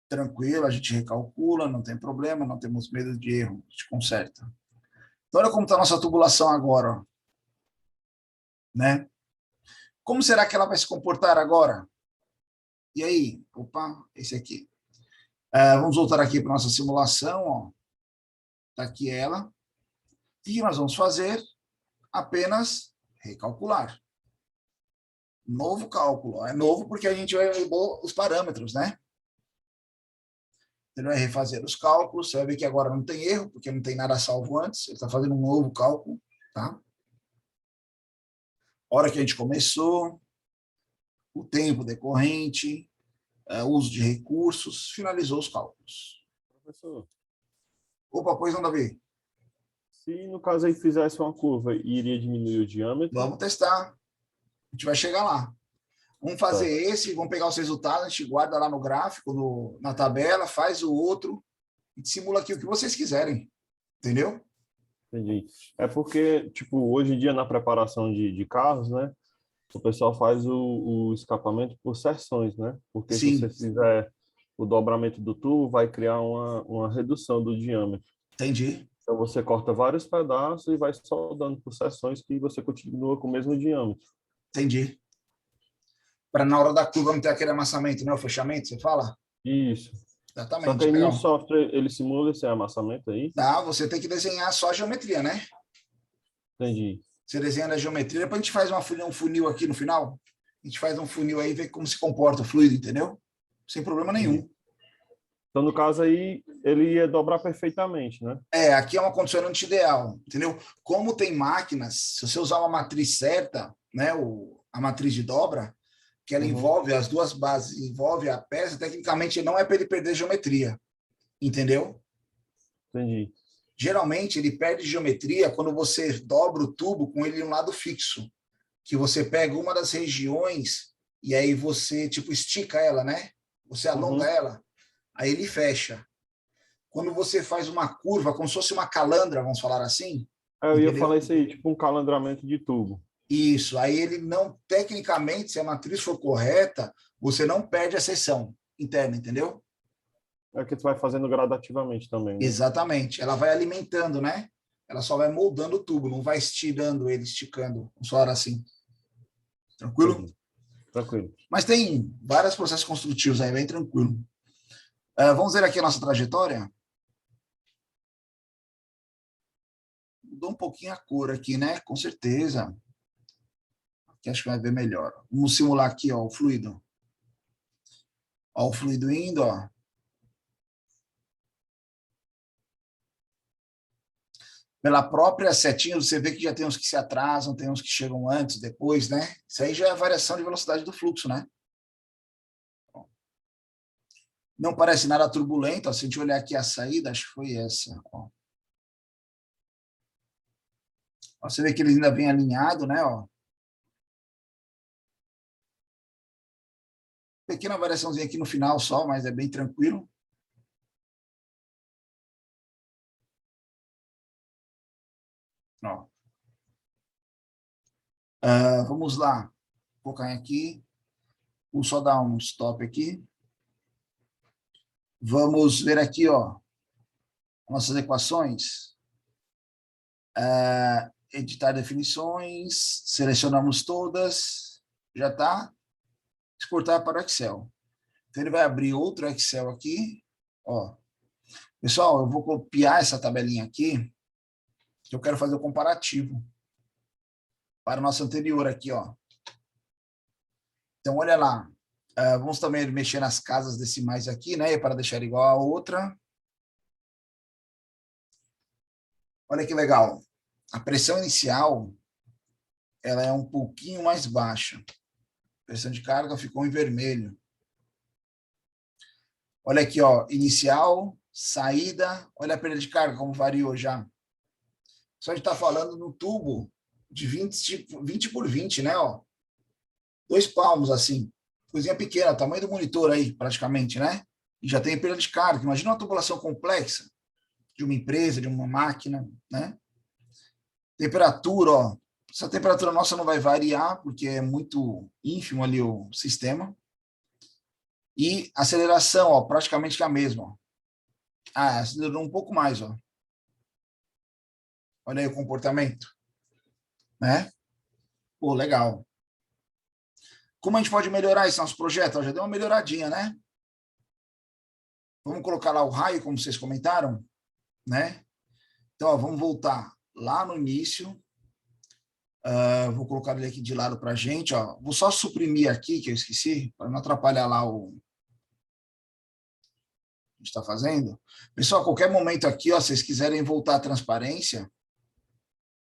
Tranquilo, a gente recalcula, não tem problema, não temos medo de erro, a gente conserta. Então, olha como está a nossa tubulação agora, ó. Né? Como será que ela vai se comportar agora? E aí? Opa, esse aqui. Vamos voltar aqui para a nossa simulação, ó. Está aqui ela. O que nós vamos fazer? Apenas recalcular. Novo cálculo. É novo porque a gente vai ver os parâmetros, né? Ele vai refazer os cálculos. Você vai ver que agora não tem erro, porque não tem nada salvo antes. Ele está fazendo um novo cálculo, tá? Hora que a gente começou, o tempo decorrente, uso de recursos, finalizou os cálculos. Professor, Opa, pois não, Davi? se no caso aí fizesse uma curva, iria diminuir o diâmetro? Vamos testar. A gente vai chegar lá. Vamos fazer esse, vamos pegar os resultados, a gente guarda lá no gráfico, na tabela, faz o outro, e simula aqui o que vocês quiserem. Entendeu? Entendi. É porque, tipo, hoje em dia na preparação de carros, né, o pessoal faz o escapamento por seções, né? Porque se Sim. você fizer o dobramento do tubo, vai criar uma redução do diâmetro. Entendi. Então você corta vários pedaços e vai soldando por seções que você continua com o mesmo diâmetro. Entendi. Para na hora da curva não ter aquele amassamento, né? O fechamento, você fala? Isso. Exatamente. Só que aí Legal. no software ele simula esse amassamento aí? Tá, você tem que desenhar só a geometria, né? Entendi. Você desenha a geometria, depois a gente faz um funil aqui no final. A gente faz um funil aí e vê como se comporta o fluido, entendeu? Sem problema nenhum. Então, no caso aí, ele ia dobrar perfeitamente, né? Aqui é uma condicionante ideal, entendeu? Como tem máquinas, se você usar uma matriz certa, né, a matriz de dobra, que ela envolve as duas bases, envolve a peça, tecnicamente não é para ele perder geometria, entendeu? Entendi. Geralmente ele perde geometria quando você dobra o tubo com ele em um lado fixo, que você pega uma das regiões e aí você tipo estica ela, né? Você alonga ela, aí ele fecha. Quando você faz uma curva, como se fosse uma calandra, vamos falar assim. Eu ia entendeu? falar isso aí, tipo um calendramento de tubo. Isso, aí ele não, tecnicamente, se a matriz for correta, você não perde a seção interna, entendeu? É que tu vai fazendo gradativamente também, né? Exatamente, ela vai alimentando, né? Ela só vai moldando o tubo, não vai estirando ele, esticando, vamos falar assim. Tranquilo? Entendi. Tranquilo. Mas tem vários processos construtivos aí, bem tranquilo. Vamos ver aqui a nossa trajetória? Mudou um pouquinho a cor aqui, né? Com certeza. Aqui acho que vai ver melhor. Vamos simular aqui, ó, o fluido. Ó, o fluido indo, ó. Pela própria setinha, você vê que já tem uns que se atrasam, tem uns que chegam antes, depois, né? Isso aí já é a variação de velocidade do fluxo, né? Não parece nada turbulento, ó. Se a gente olhar aqui a saída, acho que foi essa, ó. Você vê que ele ainda vem alinhado, né? Ó. Pequena variaçãozinha aqui no final só, mas é bem tranquilo. Ó. Vamos lá. Vou colocar aqui. Vou só dar um stop aqui. Vamos ver aqui, ó, nossas equações. Editar definições, selecionamos todas, já está. Exportar para o Excel. Então, ele vai abrir outro Excel aqui. Ó. Pessoal, eu vou copiar essa tabelinha aqui, que eu quero fazer o comparativo para o nosso anterior aqui, ó. Então, olha lá. Vamos também mexer nas casas decimais aqui, né? Para deixar igual a outra. Olha que legal. A pressão inicial, ela é um pouquinho mais baixa. A pressão de carga ficou em vermelho. Olha aqui, ó. Inicial, saída. Olha a perda de carga, como variou já. Só a gente está falando no tubo de 20 por 20, né? Ó. 2 palmos, assim. Coisinha pequena, tamanho do monitor aí, praticamente, né? E já tem perda de carga. Imagina uma tubulação complexa de uma empresa, de uma máquina, né? Temperatura, ó. Essa temperatura nossa não vai variar, porque é muito ínfimo ali o sistema. E aceleração, ó, praticamente é a mesma. Ó. Acelerou um pouco mais, ó. Olha aí o comportamento. Né? Pô, legal. Como a gente pode melhorar esse nosso projeto? Ó, já deu uma melhoradinha, né? Vamos colocar lá o raio, como vocês comentaram, né? Então, ó, vamos voltar lá no início. Vou colocar ele aqui de lado para a gente. Ó. Vou só suprimir aqui, que eu esqueci, para não atrapalhar lá o que a gente está fazendo. Pessoal, a qualquer momento aqui, ó, se vocês quiserem voltar à transparência,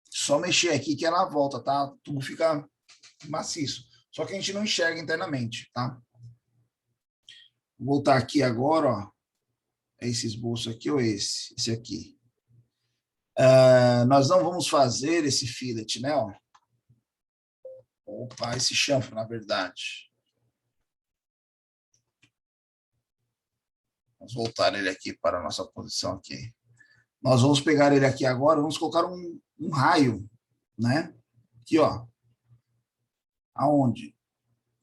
só mexer aqui que ela volta, tá? Tudo fica maciço. Só que a gente não enxerga internamente, tá? Vou voltar aqui agora, ó. É esse esboço aqui ou esse? Esse aqui. Nós não vamos fazer esse fillet, né? Ó. Opa, esse chanfro, na verdade. Vamos voltar ele aqui para a nossa posição aqui. Nós vamos pegar ele aqui agora, vamos colocar um raio, né? Aqui, ó. Aonde?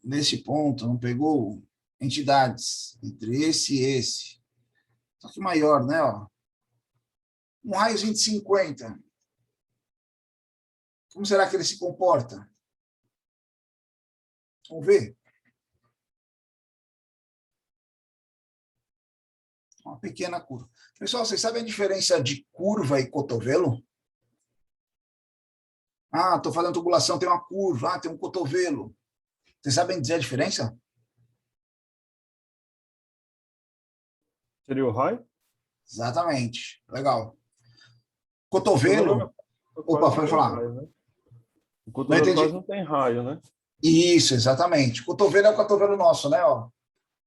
Nesse ponto, não pegou entidades entre esse e esse. Só que maior, né? Ó. Um raiozinho de 50. Como será que ele se comporta? Vamos ver. Uma pequena curva. Pessoal, vocês sabem a diferença de curva e cotovelo? Estou fazendo tubulação, tem uma curva, tem um cotovelo. Vocês sabem dizer a diferença? Seria o raio? Exatamente. Legal. Cotovelo. Opa, pode falar. Raio, né? O cotovelo quase não tem raio, né? Isso, exatamente. Cotovelo é o cotovelo nosso, né? Ó.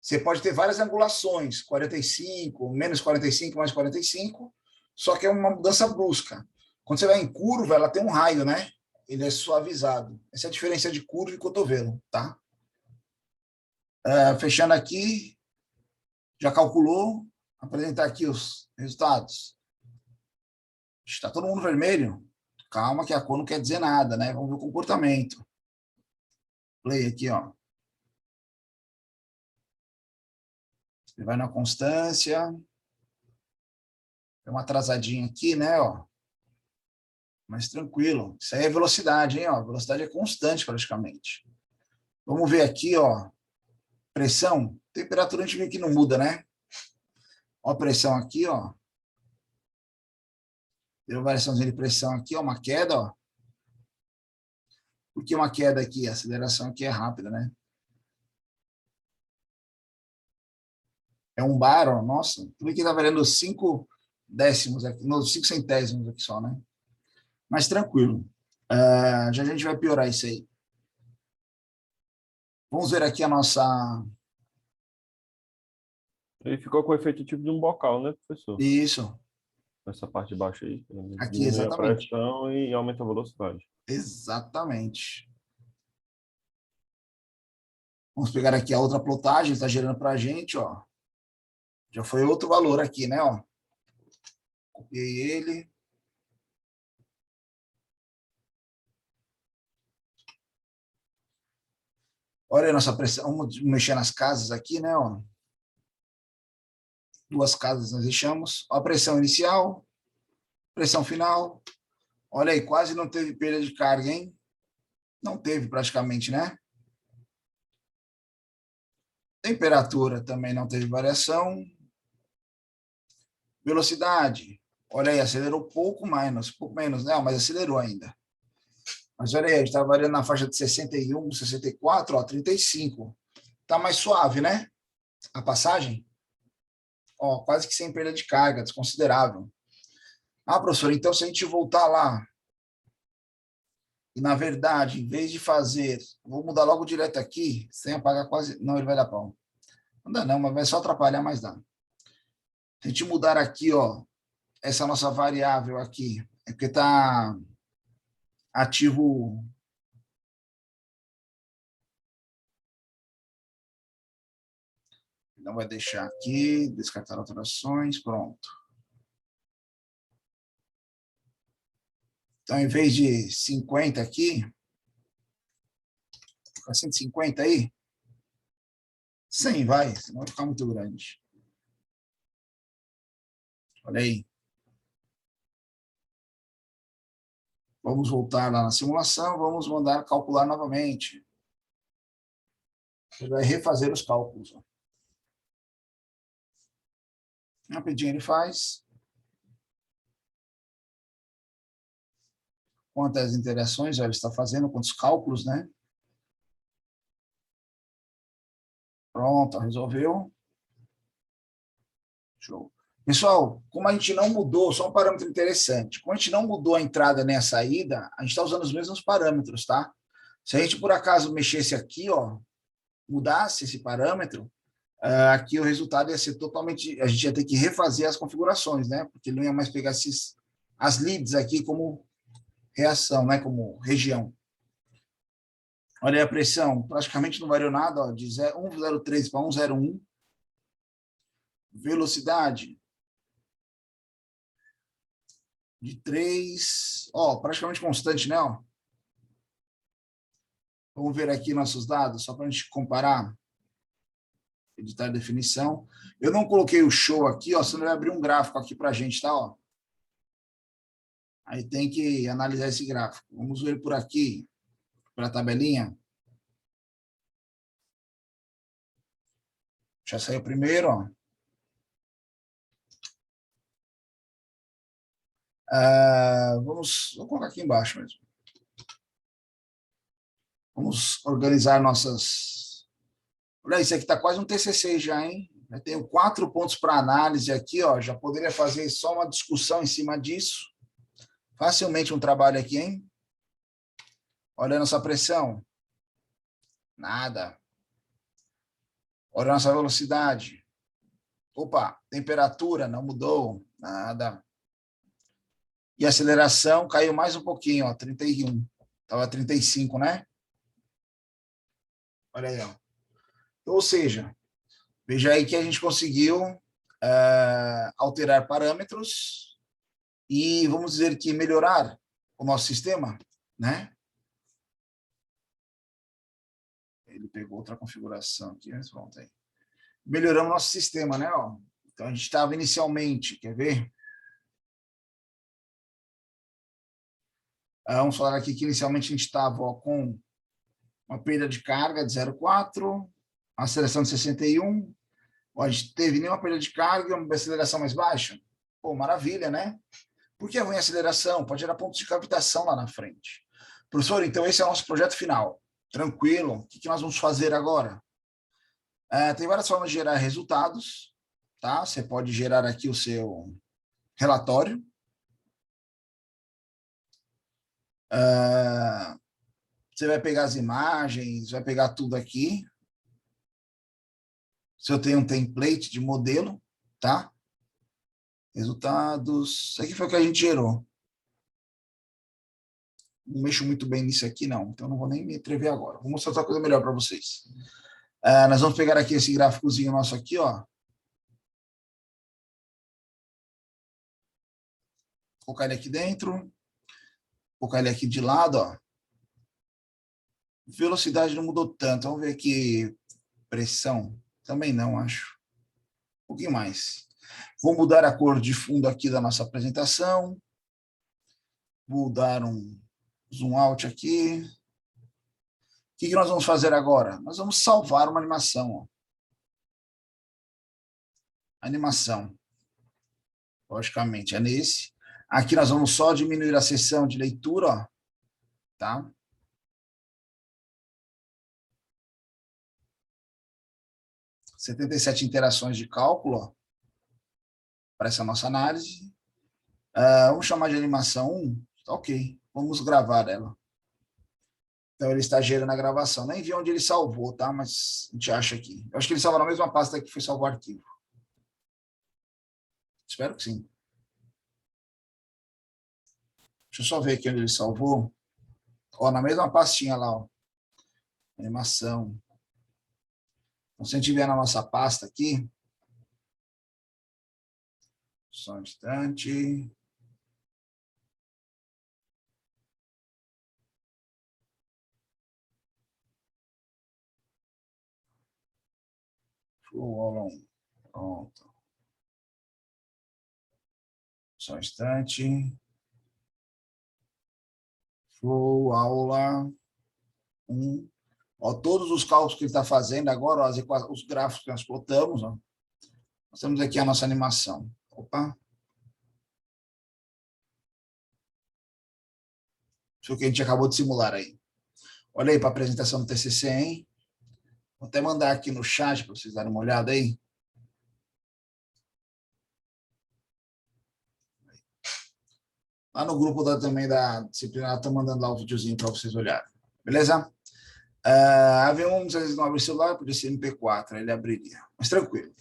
Você pode ter várias angulações, 45, menos 45, mais 45, só que é uma mudança brusca. Quando você vai em curva, ela tem um raio, né? Ele é suavizado. Essa é a diferença de curva e cotovelo, tá? Fechando aqui, já calculou, apresentar aqui os resultados. Está todo mundo vermelho? Calma que a cor não quer dizer nada, né? Vamos ver o comportamento. Play aqui, ó. Você vai na constância. Tem uma atrasadinha aqui, né? Ó. Mas tranquilo. Isso aí é velocidade, hein? Ó. A velocidade é constante praticamente. Vamos ver aqui, ó. Pressão. Temperatura a gente vê que não muda, né? Ó a pressão aqui, ó. Deu variaçãozinha de pressão aqui, ó. Uma queda, ó. Por que uma queda aqui? A aceleração aqui é rápida, né? É um bar, ó. Nossa. Tudo aqui tá variando 5 décimos aqui, 5 centésimos aqui só, né? Mas tranquilo. Já a gente vai piorar isso aí. Vamos ver aqui a nossa... Ele ficou com o efeito tipo de um bocal, né, professor? Isso. Nessa parte de baixo aí. Aqui, exatamente. A pressão e aumenta a velocidade. Exatamente. Vamos pegar aqui a outra plotagem, está gerando para a gente, ó. Já foi outro valor aqui, né, ó. Copiei ele. Olha a nossa pressão. Vamos mexer nas casas aqui, né, ó. 2 casas nós deixamos. Ó, a pressão inicial, pressão final. Olha aí, quase não teve perda de carga, hein? Não teve praticamente, né? Temperatura também não teve variação. Velocidade. Olha aí, acelerou pouco menos, né? Mas acelerou ainda. Mas olha aí, a gente está variando na faixa de 61, 64, ó, 35. Tá mais suave, né? A passagem. Ó, quase que sem perda de carga, desconsiderável. Ah, professor, então se a gente voltar lá, e na verdade, em vez de fazer, vou mudar logo direto aqui, sem apagar quase, não, ele vai dar pau. Não dá não, mas vai só atrapalhar, mas dá. Se a gente mudar aqui, ó, essa nossa variável aqui, é porque está ativo. Não vai deixar aqui, descartar alterações, pronto. Então, em vez de 50 aqui, fica 150 aí, 100 vai, senão vai ficar muito grande. Olha aí. Vamos voltar lá na simulação, vamos mandar calcular novamente. Ele vai refazer os cálculos. Rapidinho ele faz. Quantas interações ele está fazendo, quantos cálculos, né? Pronto, resolveu. Show. Pessoal, como a gente não mudou, só um parâmetro interessante, como a gente não mudou a entrada nem a saída, a gente está usando os mesmos parâmetros, tá? Se a gente, por acaso, mexesse aqui, ó, mudasse esse parâmetro, aqui o resultado ia ser totalmente... A gente ia ter que refazer as configurações, né? Porque ele não ia mais pegar as leads aqui como reação, né? Como região. Olha aí a pressão, praticamente não variou nada, ó, de 1,03 para 1,01. Velocidade de 3, ó, praticamente constante, né? Ó. Vamos ver aqui nossos dados, só para a gente comparar. Editar definição. Eu não coloquei o show aqui, ó, senão vai abrir um gráfico aqui para a gente, tá? Ó. Aí tem que analisar esse gráfico. Vamos ver por aqui, para a tabelinha. Já saiu primeiro, ó. Vou colocar aqui embaixo mesmo. Vamos organizar nossas... Olha, isso aqui está quase um TCC já, hein? Já tenho 4 pontos para análise aqui, ó. Já poderia fazer só uma discussão em cima disso. Facilmente um trabalho aqui, hein? Olha a nossa pressão. Nada. Olha a nossa velocidade. Opa, temperatura não mudou. Nada. E a aceleração caiu mais um pouquinho, ó, 31. Estava 35, né? Olha aí, ó. Ou seja, veja aí que a gente conseguiu alterar parâmetros e, vamos dizer que melhorar o nosso sistema, né? Ele pegou outra configuração aqui, mas pronto aí. Melhoramos nosso sistema, né? Ó. Então, a gente estava inicialmente, quer ver? Vamos falar aqui que inicialmente a gente estava com uma perda de carga de 0,4, aceleração de 61, a gente teve nenhuma perda de carga e uma aceleração mais baixa. Pô, maravilha, né? Por que é ruim a aceleração? Pode gerar pontos de cavitação lá na frente. Professor, então esse é o nosso projeto final. Tranquilo. O que nós vamos fazer agora? Tem várias formas de gerar resultados, tá? Você pode gerar aqui o seu relatório. Você vai pegar as imagens, vai pegar tudo aqui. Se eu tenho um template de modelo, tá? Resultados. Isso aqui foi o que a gente gerou. Não mexo muito bem nisso aqui, não. Então, não vou nem me atrever agora. Vou mostrar outra coisa melhor para vocês. Nós vamos pegar aqui esse gráficozinho nosso aqui, ó. Colocar ele aqui dentro. Colocar ele aqui de lado, ó. Velocidade não mudou tanto. Vamos ver aqui. Pressão. Também não, acho. Um pouquinho mais. Vou mudar a cor de fundo aqui da nossa apresentação. Vou dar um zoom out aqui. O que nós vamos fazer agora? Nós vamos salvar uma animação. Ó. Animação. Logicamente, é nesse. Aqui nós vamos só diminuir a seção de leitura, ó, tá? Setenta e 77 interações de cálculo para essa nossa análise. Vamos chamar de animação 1. Ok, vamos gravar ela. Então, ele está gerando a gravação. Nem vi onde ele salvou, tá? Mas a gente acha aqui. Eu acho que ele salvou na mesma pasta que foi salvo o arquivo. Espero que sim. Deixa eu só ver aqui onde ele salvou. Ó, na mesma pastinha lá, ó. Animação. Então, se a gente vier na nossa pasta aqui, só um instante. Pronto. Só um instante. Flow, aula 1. Ó, todos os cálculos que ele está fazendo agora, ó, os gráficos que nós plotamos, ó. Nós temos aqui a nossa animação. Opa. Isso é o que a gente acabou de simular aí. Olha aí para a apresentação do TCC, hein? Vou até mandar aqui no chat para vocês darem uma olhada aí. Lá no grupo também da disciplina, estou mandando lá o videozinho para vocês olharem. Beleza? AV1, às vezes não abre o celular, podia ser MP4, ele abriria. Mas tranquilo.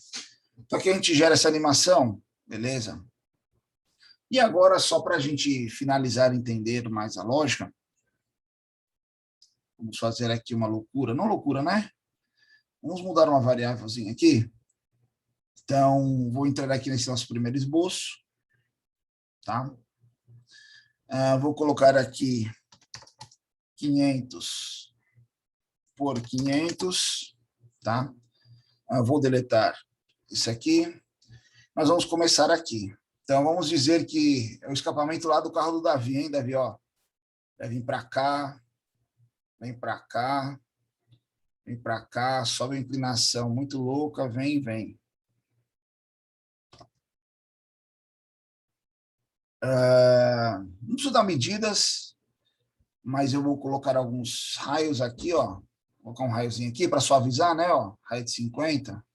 Então aqui a gente gera essa animação, beleza? E agora, só para a gente finalizar e entender mais a lógica, vamos fazer aqui uma loucura. Não loucura, né? Vamos mudar uma variávelzinha aqui. Então, vou entrar aqui nesse nosso primeiro esboço. Tá? Vou colocar aqui 500 por 500. Tá? Vou deletar isso aqui. Nós vamos começar aqui. Então, vamos dizer que é o escapamento lá do carro do Davi, hein, Davi? Ó, vai vir para cá, vem para cá, vem para cá, sobe a inclinação muito louca, vem. Não preciso dar medidas, mas eu vou colocar alguns raios aqui, ó. Vou colocar um raiozinho aqui para suavizar, né? Ó, raio de 50.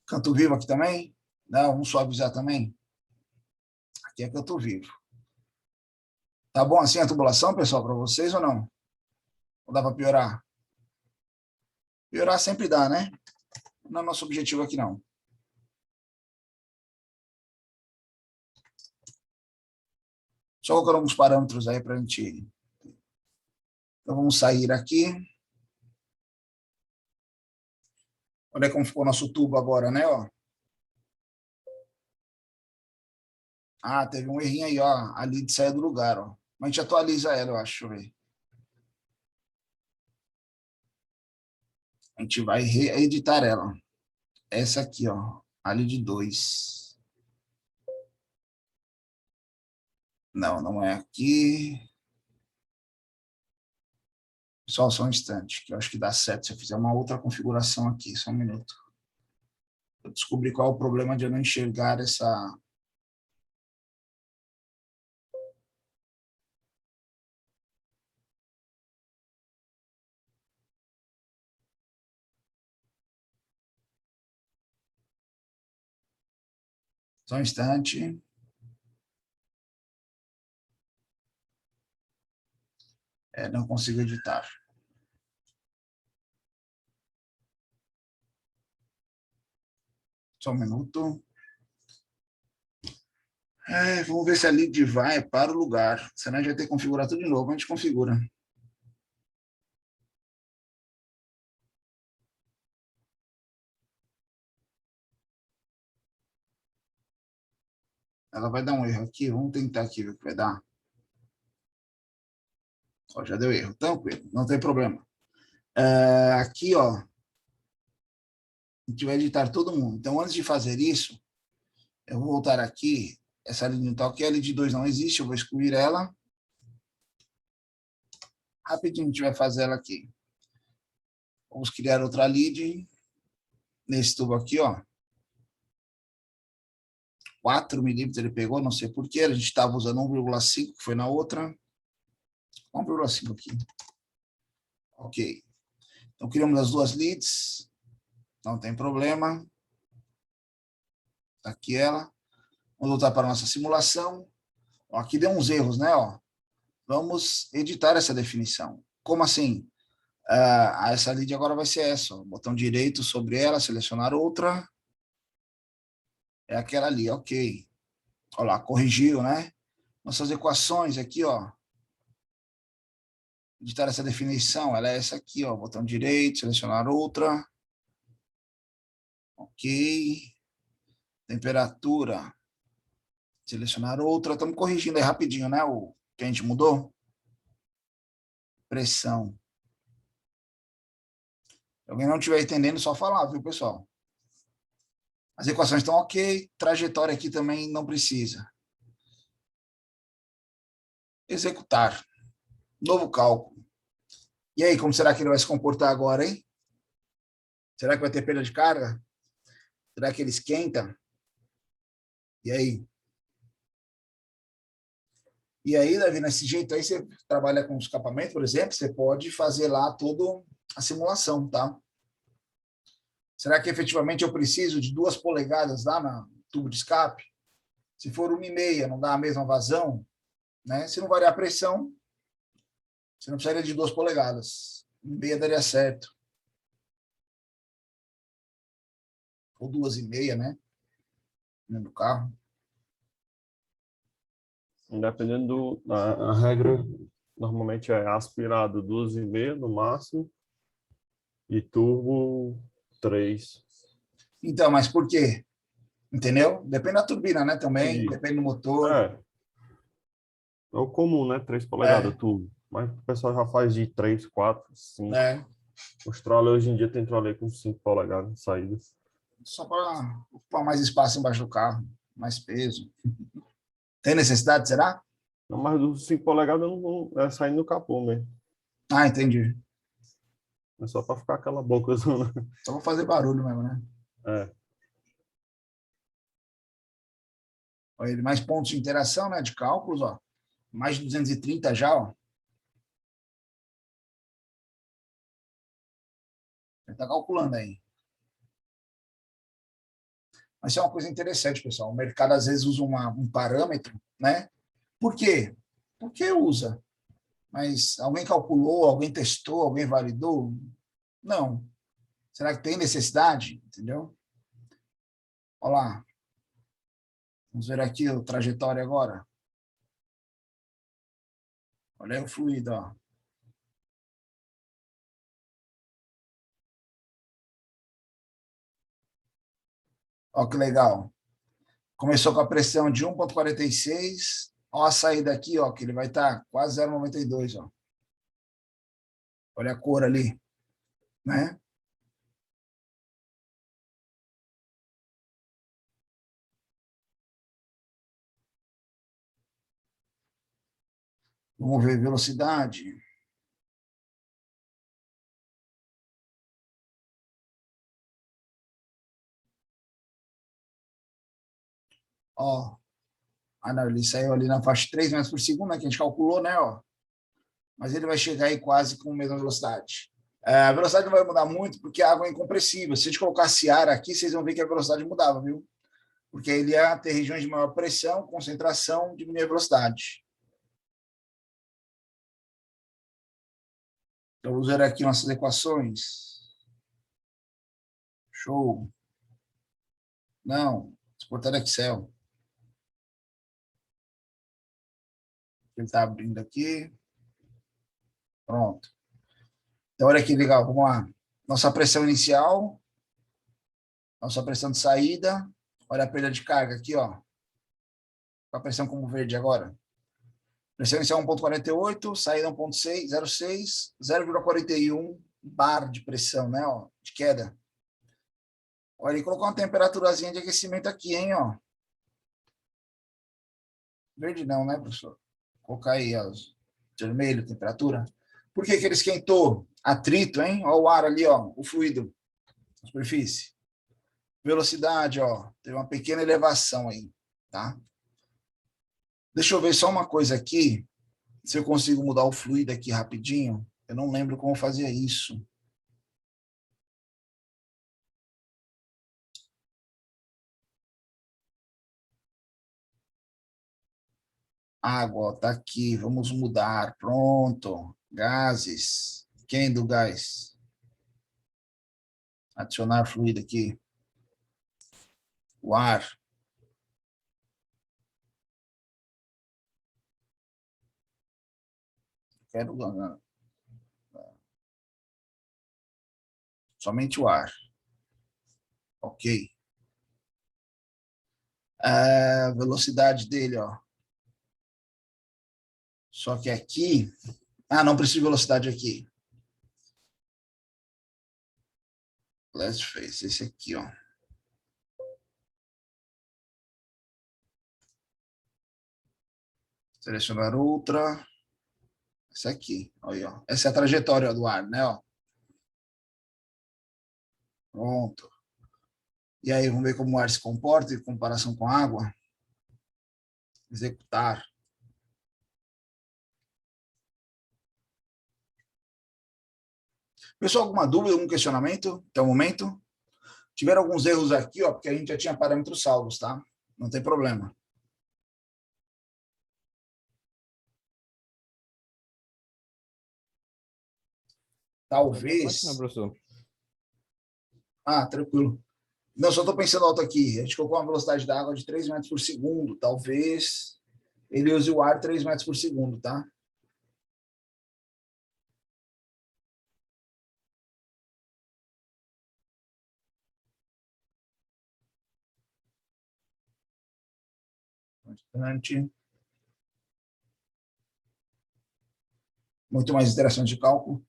Canto vivo aqui também? Não, vamos suavizar também. Aqui é canto vivo. Tá bom assim a tubulação, pessoal, para vocês ou não? Ou dá para piorar? Piorar sempre dá, né? Não é nosso objetivo aqui, não. Só colocar alguns parâmetros aí para a gente... Então, vamos sair aqui. Olha como ficou o nosso tubo agora, né? Ó. Teve um errinho aí, ó. Ali de sair do lugar, ó. Mas a gente atualiza ela, eu acho. Deixa eu ver. A gente vai reeditar ela. Essa aqui, ó. Ali de 2. Não é aqui. Só um instante, que eu acho que dá certo se eu fizer uma outra configuração aqui. Só um minuto. Eu descobri qual é o problema de eu não enxergar essa... Só um instante. Não consigo editar. Só um minuto. Vamos ver se a lead vai para o lugar. Senão a gente vai ter que configurar tudo de novo. A gente configura. Ela vai dar um erro aqui. Vamos tentar aqui ver o que vai dar. Ó, já deu erro. Tranquilo, não tem problema. Aqui, ó. A gente vai editar todo mundo. Então, antes de fazer isso, eu vou voltar aqui Essa lead não está ok, a lead 2 não existe, eu vou excluir ela. Rapidinho a gente vai fazer ela aqui. Vamos criar outra lead nesse tubo aqui, ó. 4 milímetros ele pegou, não sei porquê, a gente estava usando 1,5, que foi na outra. 1,5 aqui. Ok. Então, criamos as duas leads, não tem problema. Tá aqui ela. Vamos voltar para a nossa simulação. Ó, aqui deu uns erros, né? Ó. Vamos editar essa definição. Como assim? Essa lead agora vai ser essa. Ó. Botão direito sobre ela, selecionar outra. É aquela ali, ok. Olha lá, corrigiu, né? Nossas equações aqui, ó. Editar essa definição, ela é essa aqui, ó. Botão direito, selecionar outra. Ok. Temperatura. Selecionar outra. Estamos corrigindo aí rapidinho, né? O que a gente mudou. Pressão. Se alguém não estiver entendendo, só falar, viu, pessoal? As equações estão ok. Trajetória aqui também não precisa. Executar. Novo cálculo. E aí, como será que ele vai se comportar agora, hein? Será que vai ter perda de carga? Será que ele esquenta? E aí? E aí, Davi, nesse jeito aí, você trabalha com escapamento, por exemplo, você pode fazer lá toda a simulação, tá? Será que efetivamente eu preciso de 2 polegadas lá no tubo de escape? Se for 1,5, não dá a mesma vazão, né? Se não variar a pressão, você não precisaria de 2 polegadas. 1,5 daria certo. Ou 2,5, né? No carro. Dependendo a regra, normalmente é aspirado 2,5 no máximo e turbo 3. Então, mas por quê? Entendeu? Depende da turbina, né? Também, Entendi. depende do motor. É o comum, né? 3 polegadas É, turbo. Mas o pessoal já faz de 3, 4, 5. né? Os trolley hoje em dia tem trolley com 5 polegadas de saída. Só para ocupar mais espaço embaixo do carro, mais peso. Tem necessidade, será? Não, mas dos 5 polegadas não é saindo do capô mesmo. Ah, entendi. É só para ficar aquela boca. Só vou fazer barulho mesmo, né? É. Olha ele, mais pontos de interação, né? De cálculos, ó. Mais de 230 já, ó. Ele está calculando aí. Mas isso é uma coisa interessante, pessoal. O mercado às vezes usa um parâmetro, né? Por quê? Porque usa. Mas alguém calculou, alguém testou, alguém validou? Não. Será que tem necessidade? Entendeu? Olha lá. Vamos ver aqui a trajetória agora. Olha aí o fluido, ó. Olha que legal. Começou com a pressão de 1,46. Olha a saída aqui, ó, que ele vai estar quase 0,92, ó. Olha a cor ali, né? Vamos ver velocidade. Ó, não, ele saiu ali na faixa de 3 metros por segundo, né, que a gente calculou, né? Ó. Mas ele vai chegar aí quase com a mesma velocidade. A velocidade não vai mudar muito, porque a água é incompressível. Se a gente colocasse ar aqui, vocês vão ver que a velocidade mudava, viu? Porque ele ia ter regiões de maior pressão, concentração, diminuir a velocidade. Então, vamos ver aqui nossas equações. Show. Não, exportar Excel. Ele está abrindo aqui. Pronto. Então, olha que legal, vamos lá. Nossa pressão inicial, nossa pressão de saída. Olha a perda de carga aqui, ó. Com a pressão como verde agora. Pressão inicial 1,48, saída 1,06, 0,41 bar de pressão, né, ó, de queda. Olha, ele colocou uma temperaturazinha de aquecimento aqui, hein, ó. Verde não, né, professor? Vou colocar aí, ó, vermelho, temperatura. Por que que ele esquentou? Atrito, hein? Olha o ar ali, ó, o fluido, a superfície. Velocidade, ó, teve uma pequena elevação aí, tá? Deixa eu ver só uma coisa aqui, se eu consigo mudar o fluido aqui rapidinho. Eu não lembro como fazia isso. Água, ó, tá aqui, vamos mudar, pronto. Gases, quem do gás? Adicionar fluido aqui. O ar. Quero somente o ar. Ok. A velocidade dele, ó. Só que aqui... Ah, não preciso de velocidade aqui. Let's face, esse aqui, ó. Selecionar outra. Essa aqui, aí, ó. Essa é a trajetória do ar, né, ó. Pronto. E aí, vamos ver como o ar se comporta em comparação com a água. Executar. Pessoal, alguma dúvida, algum questionamento até o momento? Tiveram alguns erros aqui, ó, porque a gente já tinha parâmetros salvos, tá? Não tem problema. Talvez... Não, professor. Ah, tranquilo. Não, só estou pensando alto aqui. A gente colocou uma velocidade da água de 3 metros por segundo. Talvez ele use o ar 3 metros por segundo, tá? Bastante. Muito mais interação de cálculo.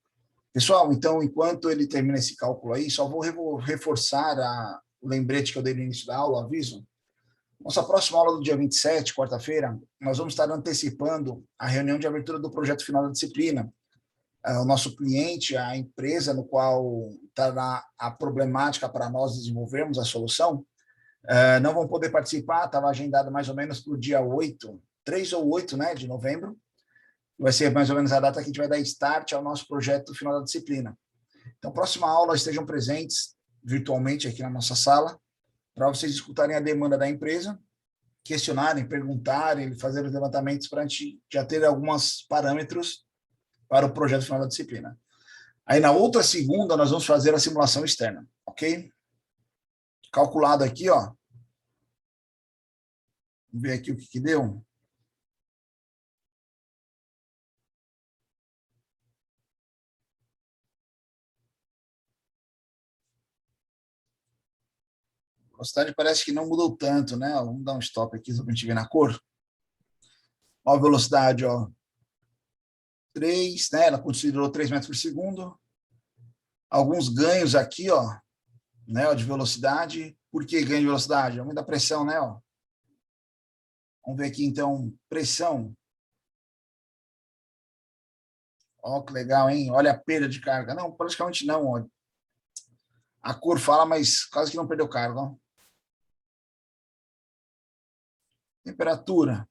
Pessoal, então, enquanto ele termina esse cálculo aí, só vou reforçar o lembrete que eu dei no início da aula, o aviso. Nossa próxima aula do dia 27, quarta-feira, nós vamos estar antecipando a reunião de abertura do projeto final da disciplina. O nosso cliente, a empresa no qual está a problemática para nós desenvolvermos a solução, não vão poder participar, estava agendado mais ou menos para o dia 8, 3 ou 8, né, de novembro. Vai ser mais ou menos a data que a gente vai dar start ao nosso projeto final da disciplina. Então, próxima aula, estejam presentes virtualmente aqui na nossa sala, para vocês escutarem a demanda da empresa, questionarem, perguntarem, fazer os levantamentos para a gente já ter alguns parâmetros para o projeto final da disciplina. Aí, na outra segunda, nós vamos fazer a simulação externa, ok? Calculado aqui, ó. Vamos ver aqui o que deu. A velocidade parece que não mudou tanto, né? Vamos dar um stop aqui, só para a gente ver na cor. Ó a velocidade, ó. 3, né? Ela considerou 3 metros por segundo. Alguns ganhos aqui, ó, né, ó, de velocidade. Por que ganho de velocidade? Aumento da pressão, né? Ó. Vamos ver aqui, então, pressão. Ó, que legal, hein? Olha a perda de carga. Não, praticamente não. Ó. A cor fala, mas quase que não perdeu carga. Ó. Temperatura.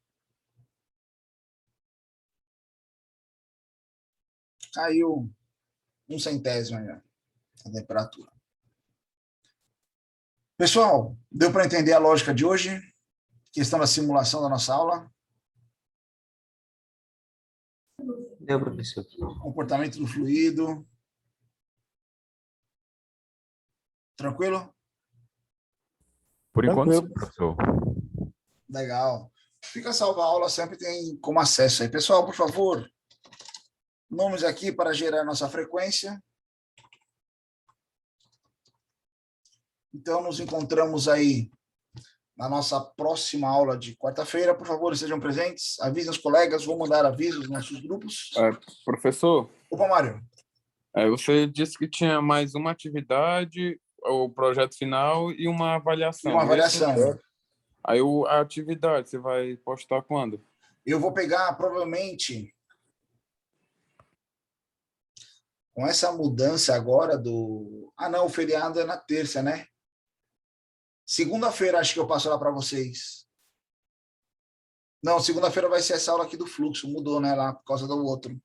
Caiu 1/100 aí, ó, a temperatura. Pessoal, deu para entender a lógica de hoje? Questão da simulação da nossa aula? Deu, professor. Comportamento do fluido. Tranquilo? Por enquanto, Tranquilo. sim, professor. Legal. Fica salva a aula, sempre tem como acesso aí. Pessoal, por favor, nomes aqui para gerar nossa frequência. Então, nos encontramos aí na nossa próxima aula de quarta-feira. Por favor, estejam presentes, avisem os colegas, vou mandar avisos nos nossos grupos. Professor, Opa, Mário. você disse que tinha mais uma atividade, o projeto final e uma avaliação. E uma avaliação. Aí a atividade, você vai postar quando? Eu vou pegar, provavelmente, com essa mudança agora do... Ah, não, o feriado é na terça, né? Segunda-feira acho que eu passo lá para vocês. Não, segunda-feira vai ser essa aula aqui do fluxo, mudou, né, lá por causa do outro.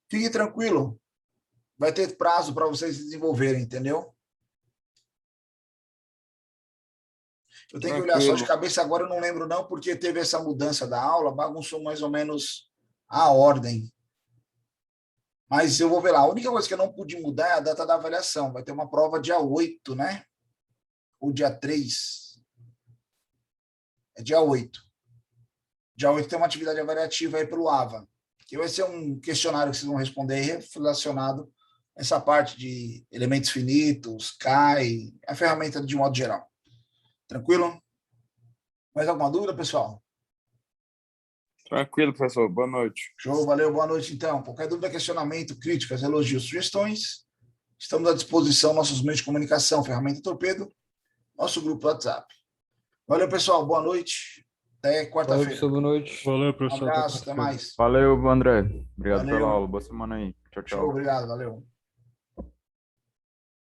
Fique tranquilo, vai ter prazo para vocês desenvolverem, entendeu? Eu tenho que olhar só de Tranquilo. cabeça agora, eu não lembro não, porque teve essa mudança da aula, bagunçou mais ou menos a ordem. Mas eu vou ver lá. A única coisa que eu não pude mudar é a data da avaliação. Vai ter uma prova dia 8, né? Ou dia 3. É dia 8. Dia 8 tem uma atividade avaliativa aí pelo AVA, que vai ser um questionário que vocês vão responder relacionado a essa parte de elementos finitos, CAI, a ferramenta de modo geral. Tranquilo? Mais alguma dúvida, pessoal? Tranquilo, professor. Boa noite. Show, valeu, boa noite então. Qualquer dúvida, questionamento, críticas, elogios, sugestões, estamos à disposição, nossos meios de comunicação, ferramenta Torpedo, nosso grupo WhatsApp. Valeu, pessoal, boa noite, até Valeu, quarta-feira. professor, boa noite. Valeu, Um professor. abraço, até mais. Valeu, André. Obrigado Valeu. pela aula. Boa semana aí. Tchau, tchau. Show, obrigado, valeu.